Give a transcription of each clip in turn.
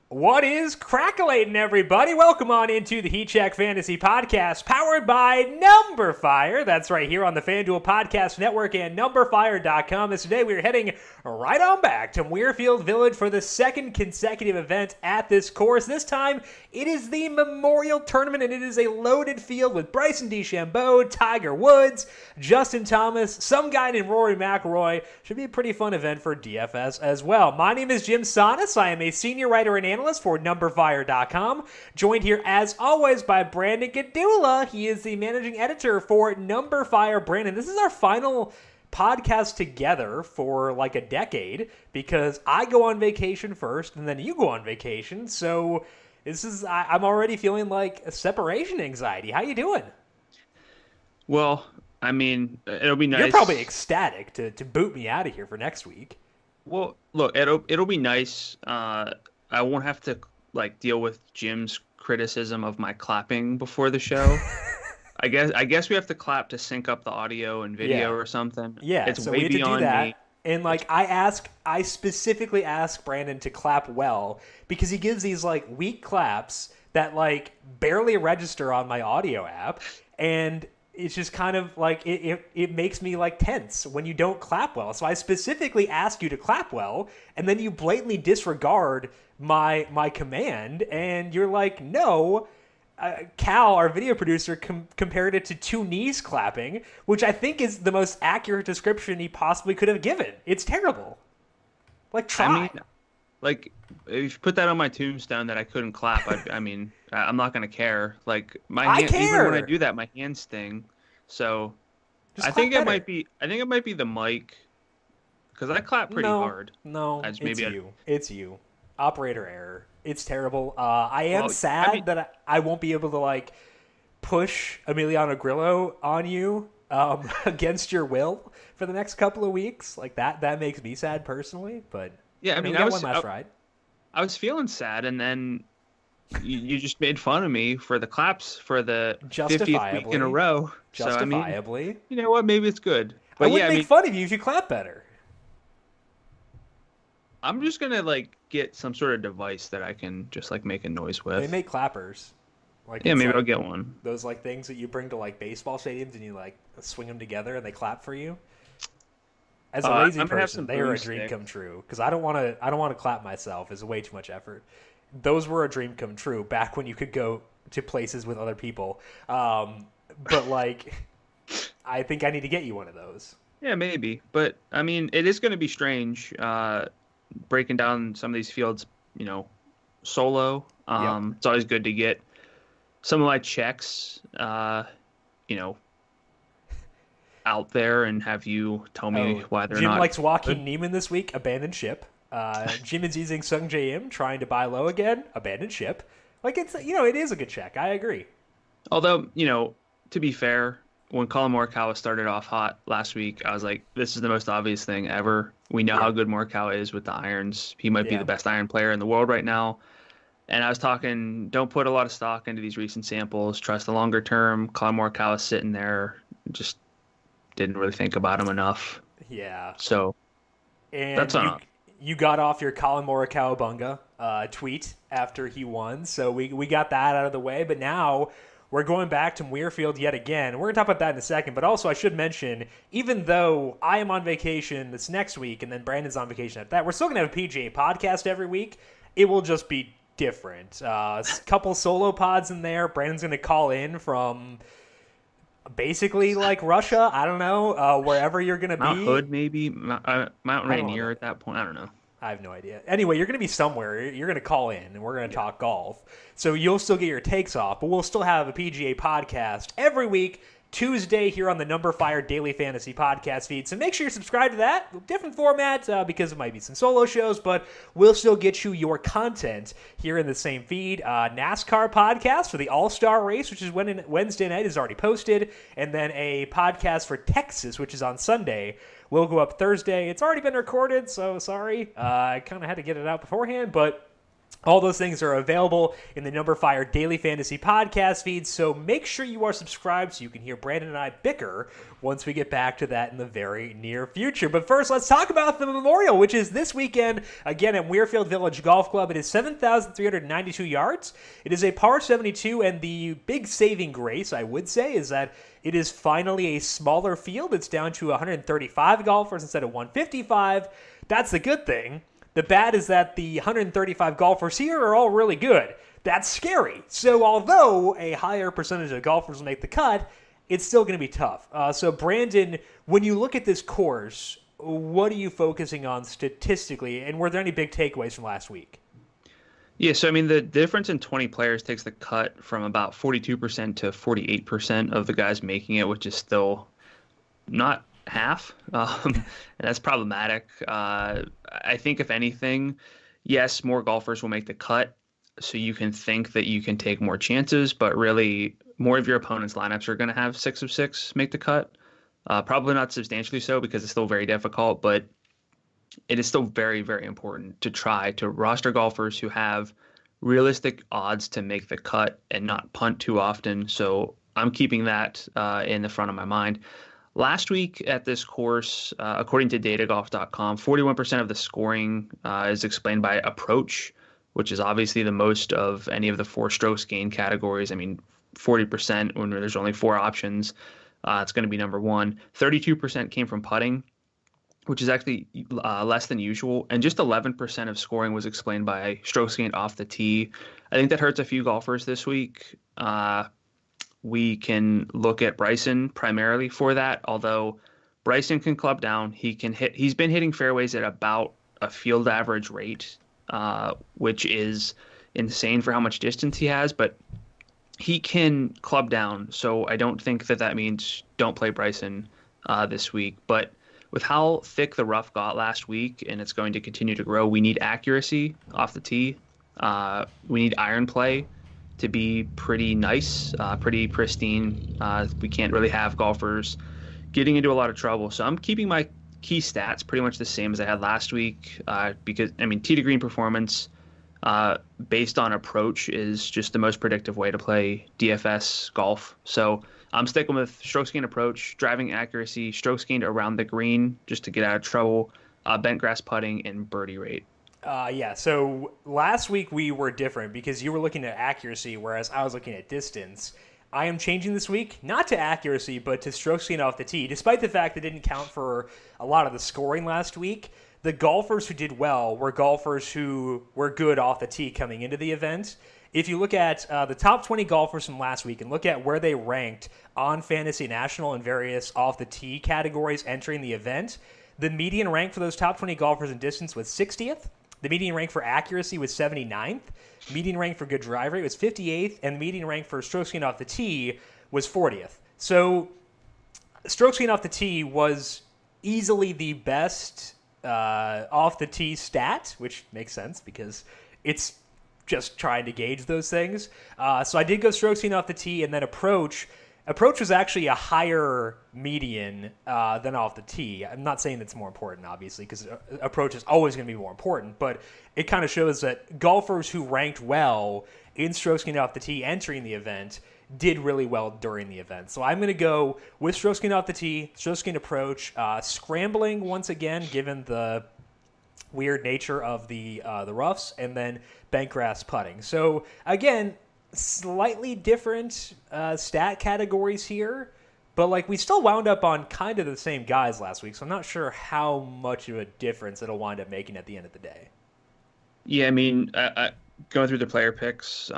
What is crackling, everybody? Welcome on into the Heat Check Fantasy Podcast, powered by Numberfire. That's right here on the FanDuel Podcast Network and Numberfire.com. As today we are heading right on back to Muirfield Village for the second consecutive event at this course. This time it is the Memorial Tournament, and it is a loaded field with Bryson DeChambeau, Tiger Woods, Justin Thomas, some guy named Rory McIlroy. Should be a pretty fun event for DFS as well. My name is Jim Sonis. I am a senior writer and analyst for Numberfire.com. Joined here, as always, by Brandon Gadula. He is the managing editor for Numberfire. Brandon, this is our final podcast together for like a decade because I go on vacation first and then you go on vacation. So I'm already feeling like a separation anxiety. How you doing? Well, I mean, it'll be nice. You're probably ecstatic to boot me out of here for next week. Well, look, it'll be nice. I won't have to deal with Jim's criticism of my clapping before the show. I guess we have to clap to sync up the audio and video or something. Yeah, it's so way we had to beyond do that. me. And I specifically ask Brandon to clap well because he gives these weak claps that barely register on my audio app, and it's just kind of it makes me tense when you don't clap well. So I specifically ask you to clap well, and then you blatantly disregard my command, and you're like, no. Cal, our video producer, compared it to two knees clapping, which I think is the most accurate description he possibly could have given. It's terrible. Try. I mean, if you put that on my tombstone that I couldn't clap, I'm not gonna care. I care. Even when I do that, my hands sting. So Just I think clap it better. might be the mic because I clap pretty hard. No, It's you. It's you. Operator error. It's terrible. I am sad that I won't be able to push Emiliano Grillo on you against your will for the next couple of weeks. That makes me sad personally. But yeah, I mean, we got one last ride. I was feeling sad, and then you just made fun of me for the claps for the 50th week in a row. Justifiably. So, I mean, you know what? Maybe it's good. But I would make fun of you if you clap better. I'm just gonna get some sort of device that I can just make a noise with. They make clappers. Maybe I'll get one. Those things that you bring to baseball stadiums and you swing them together and they clap for you. As a lazy person, they are a dream come true because I don't want to clap myself. It's way too much effort. Those were a dream come true back when you could go to places with other people. But I think I need to get you one of those. Yeah, maybe. But I mean, it is going to be strange. Breaking down some of these fields, solo. It's always good to get some of my checks, out there and have you tell me why they're Jim not. Jim likes Joaquin Neiman this week, abandoned ship. Jim is using Sung J M, trying to buy low again, abandoned ship. It's it is a good check. I agree. Although, to be fair, when Colin Morikawa started off hot last week, I was like, this is the most obvious thing ever. We know how good Morikawa is with the irons. He might be the best iron player in the world right now. And I was talking, don't put a lot of stock into these recent samples. Trust the longer term. Colin Morikawa sitting there, just didn't really think about him enough. Yeah. So and that's on. You got off your Colin Morikawa bunga tweet after he won. So we got that out of the way. But now we're going back to Muirfield yet again. We're going to talk about that in a second. But also, I should mention, even though I am on vacation this next week and then Brandon's on vacation after that, we're still going to have a PGA podcast every week. It will just be different. A couple solo pods in there. Brandon's going to call in from basically Russia. I don't know. Wherever you're going to be. Mount Hood, maybe. Mount Rainier at that point. I don't know. I have no idea. Anyway, you're going to be somewhere. You're going to call in, and we're going to talk golf. So you'll still get your takes off, but we'll still have a PGA podcast every week, Tuesday here on the Numberfire Daily Fantasy Podcast feed. So make sure you're subscribed to that. Different format because it might be some solo shows, but we'll still get you your content here in the same feed. NASCAR podcast for the All-Star race, which is Wednesday night, is already posted. And then a podcast for Texas, which is on Sunday, will go up Thursday. It's already been recorded, so sorry. I kind of had to get it out beforehand, but All those things are available in the Number Fire Daily Fantasy Podcast feed, so make sure you are subscribed so you can hear Brandon and I bicker once we get back to that in the very near future. But first, let's talk about the Memorial, which is this weekend, again, at Muirfield Village Golf Club. It is 7,392 yards. It is a par 72, and the big saving grace, I would say, is that it is finally a smaller field. It's down to 135 golfers instead of 155. That's the good thing. The bad is that the 135 golfers here are all really good. That's scary. So although a higher percentage of golfers will make the cut, it's still going to be tough. So Brandon, when you look at this course, what are you focusing on statistically, and were there any big takeaways from last week? Yeah, so I mean, the difference in 20 players takes the cut from about 42% to 48% of the guys making it, which is still not half. And that's problematic. I think if anything, yes, more golfers will make the cut, so you can think that you can take more chances, but really more of your opponent's lineups are going to have 6 of 6 make the cut. Probably not substantially so because it's still very difficult, but it is still very, very important to try to roster golfers who have realistic odds to make the cut and not punt too often. So I'm keeping that in the front of my mind. Last week at this course, according to datagolf.com, 41% of the scoring is explained by approach, which is obviously the most of any of the 4 strokes gain categories. I mean, 40% when there's only 4 options, it's going to be number 1. 32% came from putting, which is actually less than usual. And just 11% of scoring was explained by strokes gained off the tee. I think that hurts a few golfers this week. We can look at Bryson primarily for that, although Bryson can club down. He's been hitting fairways at about a field average rate, which is insane for how much distance he has, but he can club down. So I don't think that means don't play Bryson this week. But with how thick the rough got last week, and it's going to continue to grow, we need accuracy off the tee. We need iron play to be pretty nice, pretty pristine. We can't really have golfers getting into a lot of trouble. So I'm keeping my key stats pretty much the same as I had last week because, I mean, tee to green performance based on approach is just the most predictive way to play DFS golf. So I'm sticking with strokes gained approach, driving accuracy, strokes gained around the green just to get out of trouble, bent grass putting, and birdie rate. Yeah, so last week we were different because you were looking at accuracy, whereas I was looking at distance. I am changing this week, not to accuracy, but to strokes gained off the tee. Despite the fact that it didn't count for a lot of the scoring last week, the golfers who did well were golfers who were good off the tee coming into the event. If you look at the top 20 golfers from last week and look at where they ranked on Fantasy National and various off the tee categories entering the event, the median rank for those top 20 golfers in distance was 60th. The median rank for accuracy was 79th. Median rank for good drive rate was 58th. And the median rank for strokes gained off the tee was 40th. So strokes gained off the tee was easily the best off the tee stat, which makes sense because it's just trying to gauge those things. So I did go strokes gained off the tee, and then approach. Approach was actually a higher median than off the tee. I'm not saying that's more important, obviously, because approach is always going to be more important, but it kind of shows that golfers who ranked well in strokes gained off the tee entering the event did really well during the event. So I'm going to go with strokes gained off the tee, strokes gained approach, scrambling once again, given the weird nature of the roughs, and then bent grass putting. So again, slightly different stat categories here, but like we still wound up on kind of the same guys last week, so I'm not sure how much of a difference it'll wind up making at the end of the day. Yeah, I mean, going through the player picks,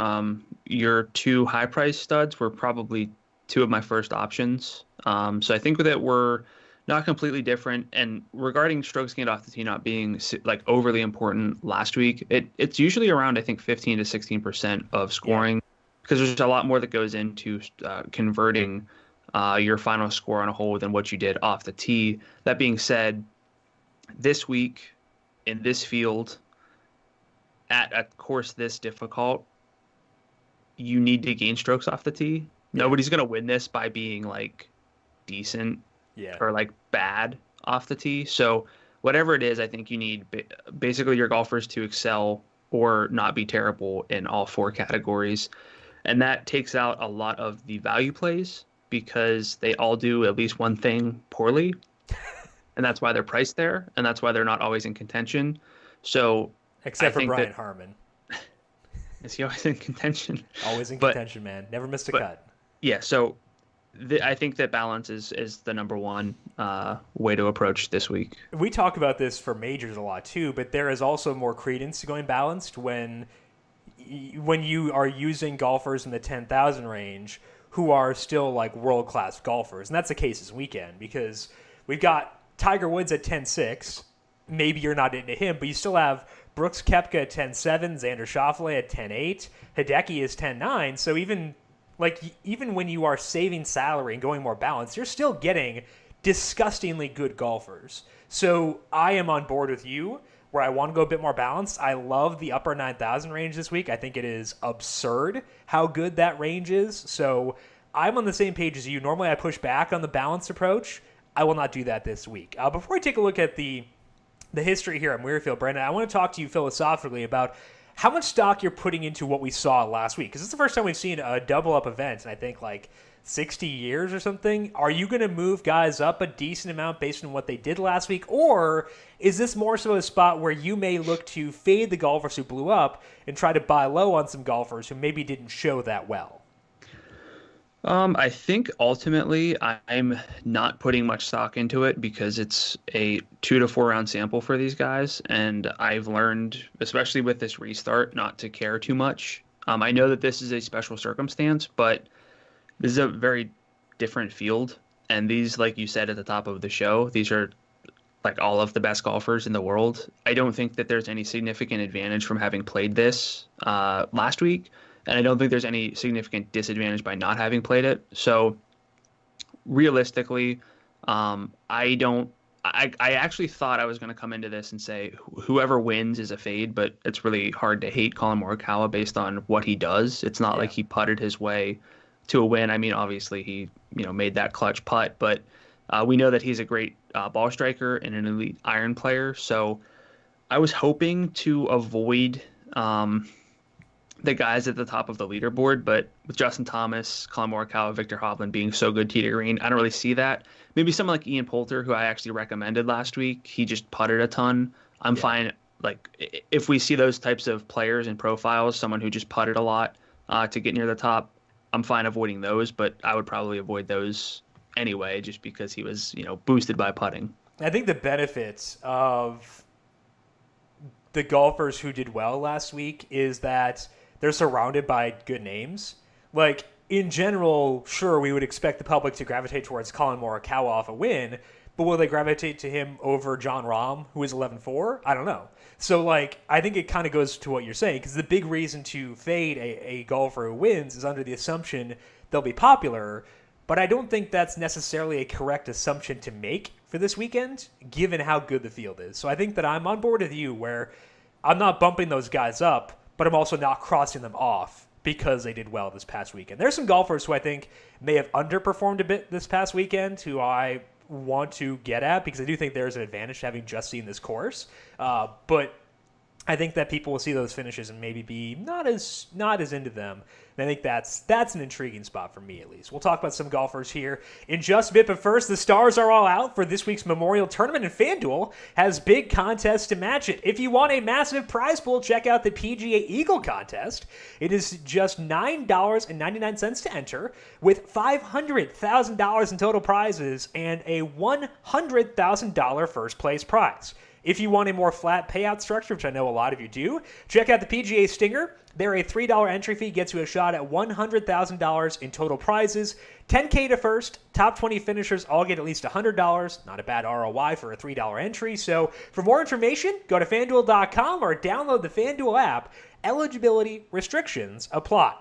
your 2 high-priced studs were probably 2 of my first options. So I think that we're not completely different. And regarding strokes gained off the tee not being like overly important last week, it's usually around, I think, 15 to 16% of scoring, because there's a lot more that goes into converting your final score on a hole than what you did off the tee. That being said, this week in this field, at a course this difficult, you need to gain strokes off the tee. Yeah. Nobody's going to win this by being like decent or like bad off the tee. So whatever it is, I think you need basically your golfers to excel or not be terrible in all four categories. And that takes out a lot of the value plays because they all do at least one thing poorly. And that's why they're priced there. And that's why they're not always in contention. So Except for Brian Harmon. Is he always in contention? Always in contention, man. Never missed a cut. Yeah, so I think that balance is the number one way to approach this week. We talk about this for majors a lot too, but there is also more credence to going balanced when you are using golfers in the 10,000 range who are still like world-class golfers. And that's the case this weekend because we've got Tiger Woods at 10.6. Maybe you're not into him, but you still have Brooks Koepka at 10.7, Xander Schauffele at 10.8, Hideki is 10.9. So even when you are saving salary and going more balanced, you're still getting disgustingly good golfers. So I am on board with you where I want to go a bit more balanced. I love the upper 9,000 range this week. I think it is absurd how good that range is. So I'm on the same page as you. Normally I push back on the balanced approach. I will not do that this week. Before I take a look at the history here at Muirfield, Brandon, I want to talk to you philosophically about how much stock you're putting into what we saw last week. Because it's the first time we've seen a double-up event in, I think, like 60 years or something. Are you going to move guys up a decent amount based on what they did last week? Or is this more so a spot where you may look to fade the golfers who blew up and try to buy low on some golfers who maybe didn't show that well? I think ultimately I'm not putting much stock into it because it's a 2 to 4 round sample for these guys. And I've learned, especially with this restart, not to care too much. I know that this is a special circumstance, but this is a very different field. And these, like you said at the top of the show, these are like all of the best golfers in the world. I don't think that there's any significant advantage from having played this last week. And I don't think there's any significant disadvantage by not having played it. So realistically, I actually thought I was going to come into this and say whoever wins is a fade, but it's really hard to hate Collin Morikawa based on what he does. It's not like he putted his way to a win. I mean, obviously he made that clutch putt, but we know that he's a great ball striker and an elite iron player. So I was hoping to avoid the guys at the top of the leaderboard, but with Justin Thomas, Collin Morikawa, Victor Hovland being so good tee to green, I don't really see that. Maybe someone like Ian Poulter, who I actually recommended last week, he just putted a ton. I'm fine. Like if we see those types of players and profiles, someone who just putted a lot to get near the top, I'm fine avoiding those, but I would probably avoid those anyway, just because he was, boosted by putting. I think the benefits of the golfers who did well last week is that they're surrounded by good names. Like, in general, sure, we would expect the public to gravitate towards Collin Morikawa off a win, but will they gravitate to him over Jon Rahm, who is 11-4? I don't know. So, I think it kind of goes to what you're saying, because the big reason to fade a golfer who wins is under the assumption they'll be popular, but I don't think that's necessarily a correct assumption to make for this weekend, given how good the field is. So I think that I'm on board with you, where I'm not bumping those guys up, but I'm also not crossing them off because they did well this past weekend. There's some golfers who I think may have underperformed a bit this past weekend who I want to get at because I do think there's an advantage to having just seen this course. But I think that people will see those finishes and maybe be not as into them. And I think that's an intriguing spot for me, at least. We'll talk about some golfers here in just a bit, but first, the stars are all out for this week's Memorial Tournament, and FanDuel has big contests to match it. If you want a massive prize pool, check out the PGA Eagle contest. It is just $9.99 to enter, with $500,000 in total prizes and a $100,000 first place prize. If you want a more flat payout structure, which I know a lot of you do, check out the PGA Stinger. There, a $3 entry fee gets you a shot at $100,000 in total prizes. $10K to first. Top 20 finishers all get at least $100. Not a bad ROI for a $3 entry. So for more information, go to FanDuel.com or download the FanDuel app. Eligibility restrictions apply.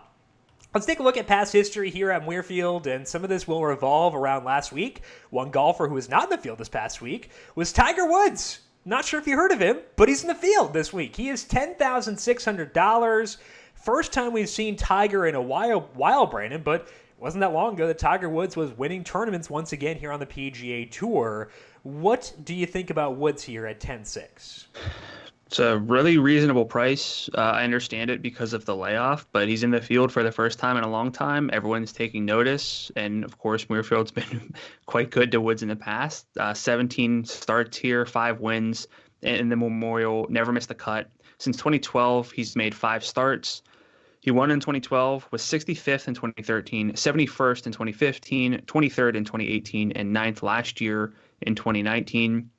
Let's take a look at past history here at Muirfield, and some of this will revolve around last week. One golfer who was not in the field this past week was Tiger Woods. Not sure if you heard of him, but he's in the field this week. He is $10,600. First time we've seen Tiger in a while, Brandon, but it wasn't that long ago that Tiger Woods was winning tournaments once again here on the PGA Tour. What do you think about Woods here at 10-6? It's a really reasonable price. I understand it because of the layoff, but he's in the field for the first time in a long time. Everyone's taking notice, and of course, Muirfield's been quite good to Woods in the past. 17 starts here, 5 wins in the Memorial. Never missed a cut. Since 2012, he's made 5 starts. He won in 2012, was 65th in 2013, 71st in 2015, 23rd in 2018, and 9th last year in 2019.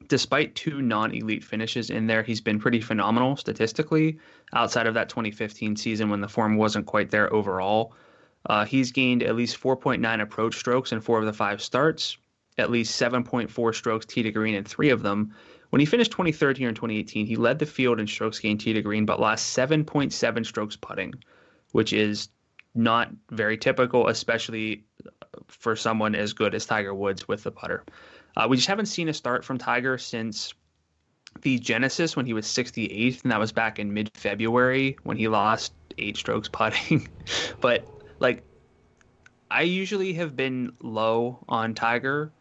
Despite 2 non-elite finishes in there, he's been pretty phenomenal statistically outside of that 2015 season when the form wasn't quite there overall. He's gained at least 4.9 approach strokes in 4 of the 5 starts, at least 7.4 strokes tee to green in 3 of them. When he finished 23rd here in 2018, he led the field in strokes gained tee to green, but lost 7.7 strokes putting, which is not very typical, especially for someone as good as Tiger Woods with the putter. We just haven't seen a start from Tiger since the Genesis when he was 68th, and that was back in mid-February when he lost 8 strokes putting. But, like, I usually have been low on Tiger.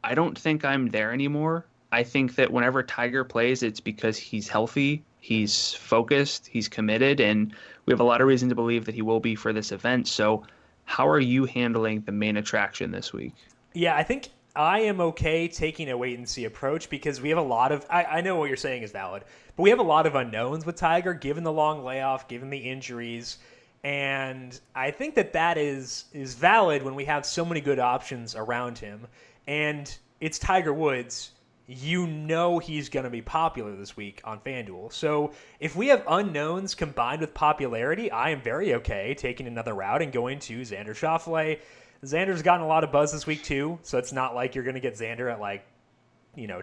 I don't think I'm there anymore. I think that whenever Tiger plays, it's because he's healthy, he's focused, he's committed, and we have a lot of reason to believe that he will be for this event. So how are you handling the main attraction this week? Yeah, I think I am okay taking a wait-and-see approach because we have a lot of... I know what you're saying is valid, but we have a lot of unknowns with Tiger, given the long layoff, given the injuries, and I think that is valid when we have so many good options around him. And it's Tiger Woods. You know he's going to be popular this week on FanDuel. So if we have unknowns combined with popularity, I am very okay taking another route and going to Xander Schauffele. Xander's gotten a lot of buzz this week too, so it's not like you're going to get Xander at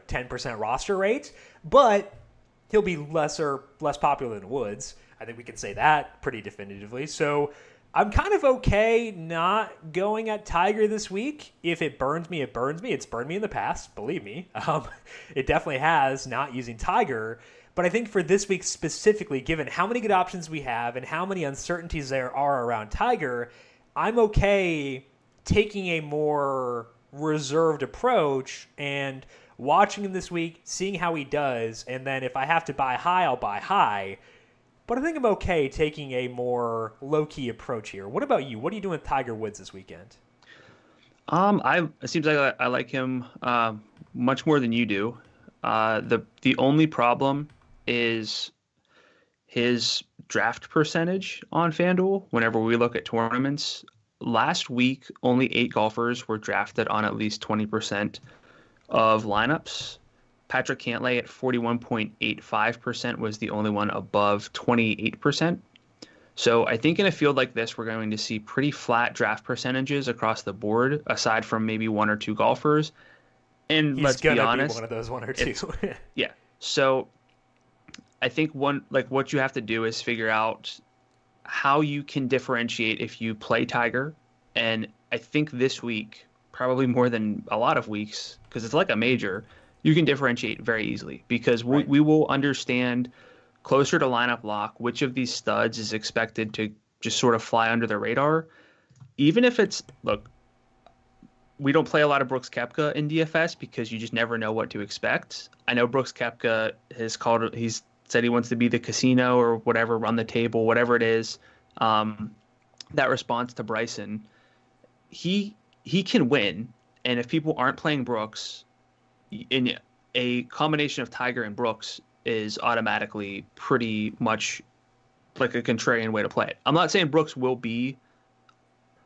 10% roster rate, but he'll be less popular than Woods. I think we can say that pretty definitively. So I'm kind of okay not going at Tiger this week. If it burns me, it burns me. It's burned me in the past, believe me. It definitely has, not using Tiger. But I think for this week specifically, given how many good options we have and how many uncertainties there are around Tiger, I'm okay taking a more reserved approach and watching him this week, seeing how he does, and then if I have to buy high, I'll buy high. But I think I'm okay taking a more low-key approach here. What about you? What are you doing with Tiger Woods this weekend? It seems like I like him much more than you do. The only problem is his draft percentage on FanDuel whenever we look at tournaments. Last week, only 8 golfers were drafted on at least 20% of lineups. Patrick Cantlay at 41.85% was the only one above 28%. So I think in a field like this, we're going to see pretty flat draft percentages across the board, aside from maybe 1 or 2 golfers. And let's be honest, one of those 1 or 2. Yeah. So I think what you have to do is figure out how you can differentiate if you play Tiger. And I think this week, probably more than a lot of weeks, because it's like a major, you can differentiate very easily because we will understand closer to lineup lock which of these studs is expected to just sort of fly under the radar. Even if we don't play a lot of Brooks Koepka in DFS because you just never know what to expect. I know Brooks Koepka he's said he wants to be the casino or whatever, run the table, whatever it is. That response to Bryson, he can win. And if people aren't playing Brooks, in a combination of Tiger and Brooks is automatically pretty much like a contrarian way to play it. I'm not saying Brooks will be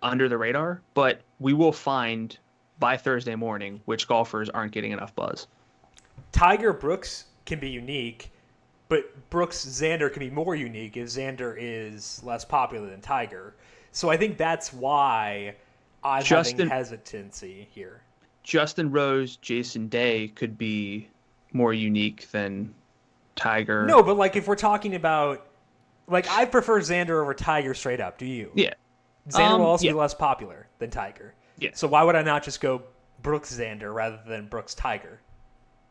under the radar, but we will find by Thursday morning which golfers aren't getting enough buzz. Tiger Brooks can be unique, but Brooks Xander can be more unique if Xander is less popular than Tiger. So I think that's why I'm having hesitancy here. Justin Rose, Jason Day could be more unique than Tiger. No, but if we're talking about, I prefer Xander over Tiger straight up. Do you? Yeah. Xander will also be less popular than Tiger. Yeah. So why would I not just go Brooks Xander rather than Brooks Tiger?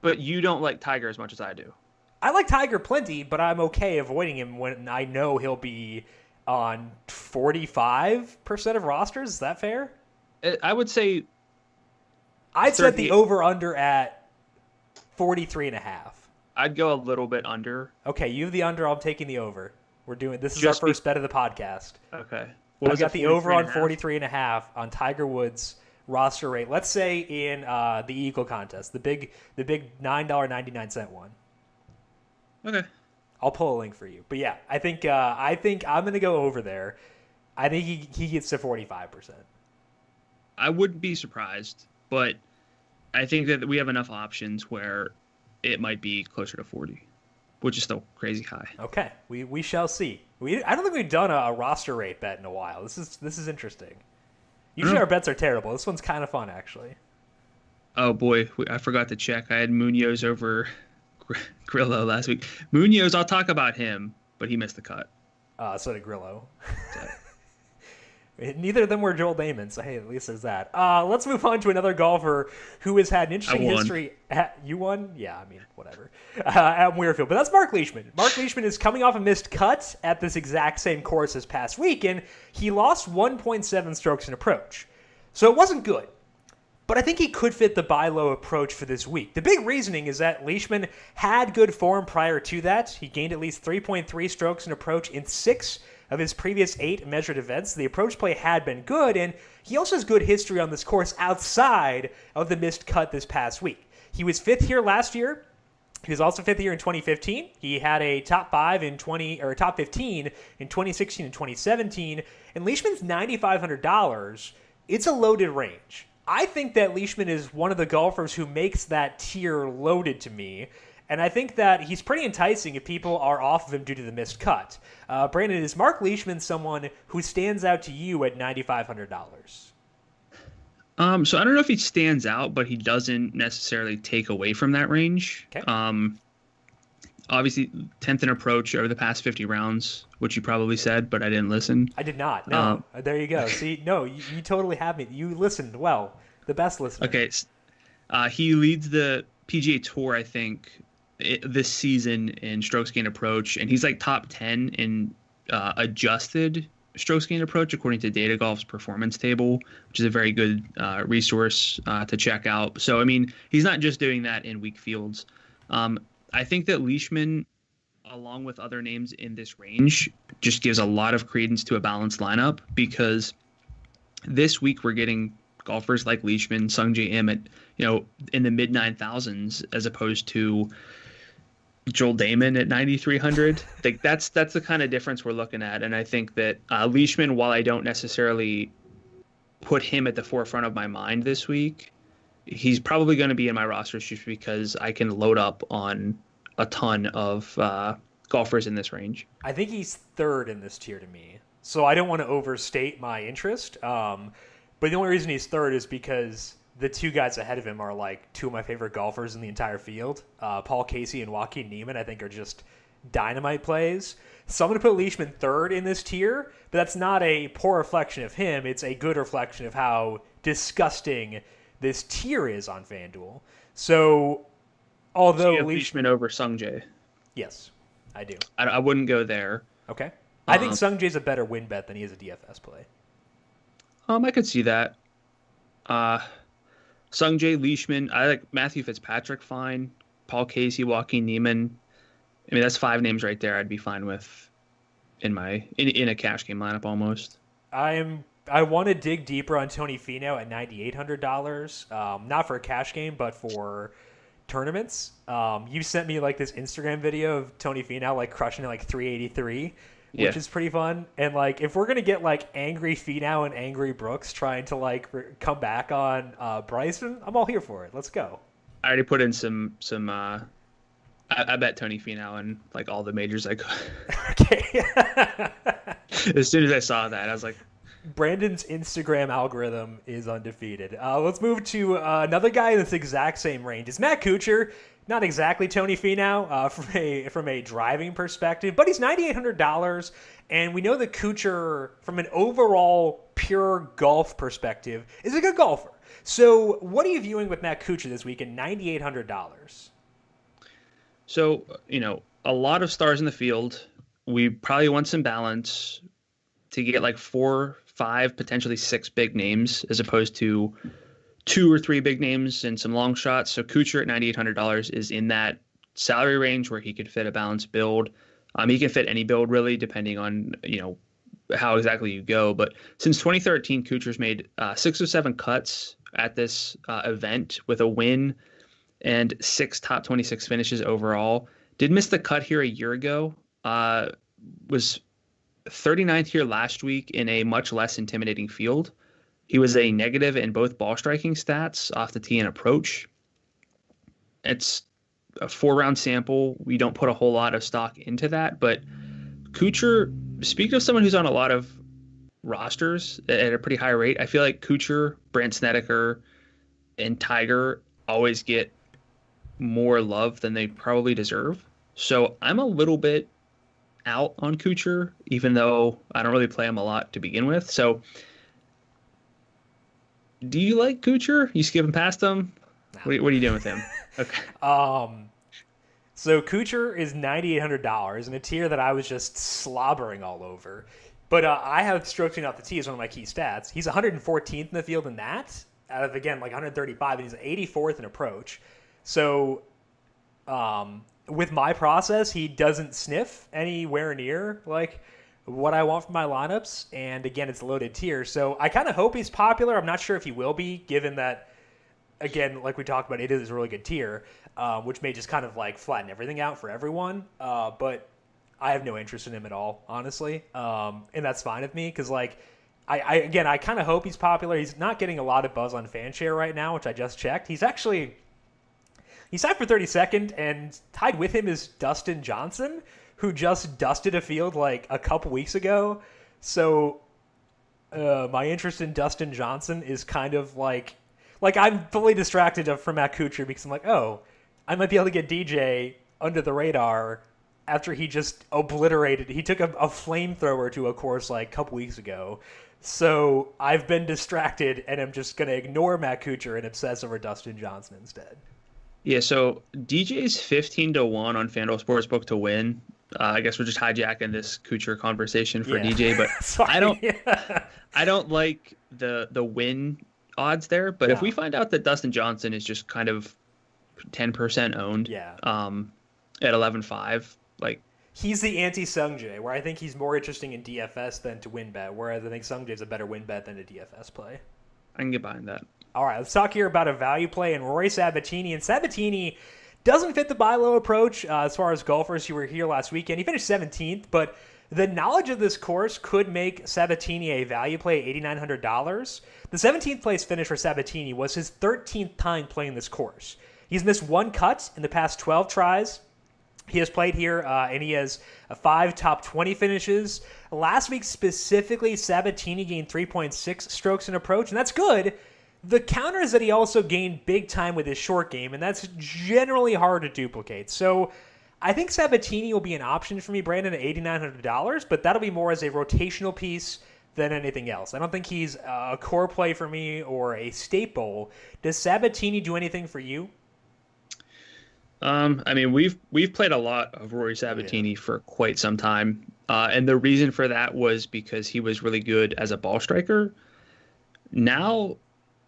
But you don't like Tiger as much as I do. I like Tiger plenty, but I'm okay avoiding him when I know he'll be on 45% of rosters. Is that fair? I would say I'd set the over-under at 43.5. I'd go a little bit under. Okay, you have the under. I'm taking the over. This is Just our first bet of the podcast. Okay. I've got the over on 43 43.5 on Tiger Woods roster rate. Let's say in the Eagle contest, the big $9.99 one. Okay. I'll pull a link for you. But yeah, I think I'm gonna go over there. I think he gets to 45%. I wouldn't be surprised, but I think that we have enough options where it might be closer to 40, which is still crazy high. Okay, we shall see. I don't think we've done a roster rate bet in a while. This is interesting. Usually our bets are terrible. This one's kind of fun, actually. Oh boy, I forgot to check. I had Munoz over Grillo last week. Munoz, I'll talk about him, but he missed the cut. So did Grillo. Neither of them were Joel Damon, so hey, at least there's that. Let's move on to another golfer who has had an interesting history. You won? Yeah, I mean, whatever. At Muirfield. But that's Mark Leishman. Mark Leishman is coming off a missed cut at this exact same course this past week, and he lost 1.7 strokes in approach. So it wasn't good. But I think he could fit the buy low approach for this week. The big reasoning is that Leishman had good form prior to that. He gained at least 3.3 strokes in approach in 6 of his previous 8 measured events. The approach play had been good, and he also has good history on this course outside of the missed cut this past week. He was 5th here last year. He was also 5th here in 2015. He had a top 15 in 2016 and 2017. And Leishman's $9,500. It's a loaded range. I think that Leishman is one of the golfers who makes that tier loaded to me. And I think that he's pretty enticing if people are off of him due to the missed cut. Brandon, is Mark Leishman someone who stands out to you at $9,500? So I don't know if he stands out, but he doesn't necessarily take away from that range. Okay. Obviously, 10th in approach over the past 50 rounds, which you probably said, but I didn't listen. I did not. No. There you go. See, no, you totally have me. You listened well. The best listener. Okay. He leads the PGA Tour, I think, this season in strokes gained approach, and he's like top 10 in adjusted strokes gained approach according to Data Golf's performance table, which is a very good resource to check out. So I mean, he's not just doing that in weak fields. I think that Leishman, along with other names in this range, just gives a lot of credence to a balanced lineup, because this week we're getting golfers like Leishman, Sungjae Im at, in the mid 9,000s, as opposed to Joel Damon at 9,300. Like that's the kind of difference we're looking at. And I think that Leishman, while I don't necessarily put him at the forefront of my mind this week, he's probably going to be in my roster just because I can load up on a ton of golfers in this range. I think he's 3rd in this tier to me. So I don't want to overstate my interest. But the only reason he's 3rd is because the 2 guys ahead of him are like 2 of my favorite golfers in the entire field. Paul Casey and Joaquin Niemann, I think, are just dynamite plays. So I'm going to put Leishman 3rd in this tier, but that's not a poor reflection of him. It's a good reflection of how disgusting this tier is on FanDuel. So although Leishman over Sungjae. Yes, I do. I wouldn't go there. Okay. I think Sungjae's a better win bet than he is a DFS play. I could see that. Sungjae, Leishman, I like Matthew Fitzpatrick fine. Paul Casey, Joaquin Niemann. I mean, that's 5 names right there I'd be fine with in a cash game lineup almost. I want to dig deeper on Tony Finau at $9,800. Not for a cash game, but for tournaments. You sent me like this Instagram video of Tony Finau like crushing it like 383, which is pretty fun. And like if we're gonna get like angry Finau and angry Brooks trying to like come back on Bryson, I'm all here for it. Let's go. I already put in some. I bet Tony Finau in like all the majors I could. Okay. As soon as I saw that, I was like, Brandon's Instagram algorithm is undefeated. Let's move to another guy in this exact same range. It's Matt Kuchar. Not exactly Tony Finau from a driving perspective, but he's $9,800, and we know that Kuchar, from an overall pure golf perspective, is a good golfer. So what are you viewing with Matt Kuchar this week at $9,800? So, a lot of stars in the field. We probably want some balance to get like 4, 5, potentially 6 big names, as opposed to 2 or 3 big names and some long shots. So Kuchar at $9,800 is in that salary range where he could fit a balanced build. He can fit any build really, depending on how exactly you go. But since 2013, Kuchar's made 6 or 7 cuts at this event with a win and 6 top 26 finishes overall. Did miss the cut here a year ago. Was 39th here last week in a much less intimidating field. He was a negative in both ball striking stats off the tee and approach. It's a 4-round sample. We don't put a whole lot of stock into that, but Kuchar, speaking of someone who's on a lot of rosters at a pretty high rate, I feel like Kuchar, Brandt Snedeker, and Tiger always get more love than they probably deserve. So I'm a little bit out on Kuchar, even though I don't really play him a lot to begin with. So do you like Kuchar? You skipping past him? What are you doing with him? Okay. So Kuchar is $9,800 in a tier that I was just slobbering all over. But I have strokes gained off the tee as one of my key stats. He's 114th in the field in that, out of, again, like 135, and he's 84th in approach. So with my process, he doesn't sniff anywhere near like what I want from my lineups. And again, it's a loaded tier. So I kind of hope he's popular. I'm not sure if he will be, given that, again, like we talked about, it is a really good tier, which may just kind of like flatten everything out for everyone. But I have no interest in him at all, honestly. And that's fine with me because, like, I kind of hope he's popular. He's not getting a lot of buzz on Fanshare right now, which I just checked. He's tied for 32nd, and tied with him is Dustin Johnson, who just dusted a field like a couple weeks ago. So my interest in Dustin Johnson is kind of like I'm fully distracted from Matt Kuchar because I'm like, oh, I might be able to get DJ under the radar after he just obliterated. He took a flamethrower to a course like a couple weeks ago. So I've been distracted, and I'm just going to ignore Matt Kuchar and obsess over Dustin Johnson instead. Yeah, so DJ's 15-1 on FanDuel Sportsbook to win. I guess we're just hijacking this Kuchar conversation for DJ, but I don't like the win odds there. But if we find out that Dustin Johnson is just kind of 10% owned, at 11.5, like he's the anti-Sungjae, where I think he's more interesting in DFS than to win bet, whereas I think Sungjae's a better win bet than a DFS play. I can get behind that. All right, let's talk here about a value play in Rory Sabatini. And Sabatini doesn't fit the buy low approach as far as golfers who were here last weekend. He finished 17th, but the knowledge of this course could make Sabatini a value play at $8,900. The 17th place finish for Sabatini was his 13th time playing this course. He's missed 1 cut in the past 12 tries. He has played here, and he has 5 top 20 finishes. Last week specifically, Sabatini gained 3.6 strokes in approach, and that's good. The counter is that he also gained big time with his short game, and that's generally hard to duplicate. So I think Sabatini will be an option for me, Brandon, at $8,900, but that'll be more as a rotational piece than anything else. I don't think he's a core play for me or a staple. Does Sabatini do anything for you? I mean, we've played a lot of Rory Sabatini for quite some time, and the reason for that was because he was really good as a ball striker. Now,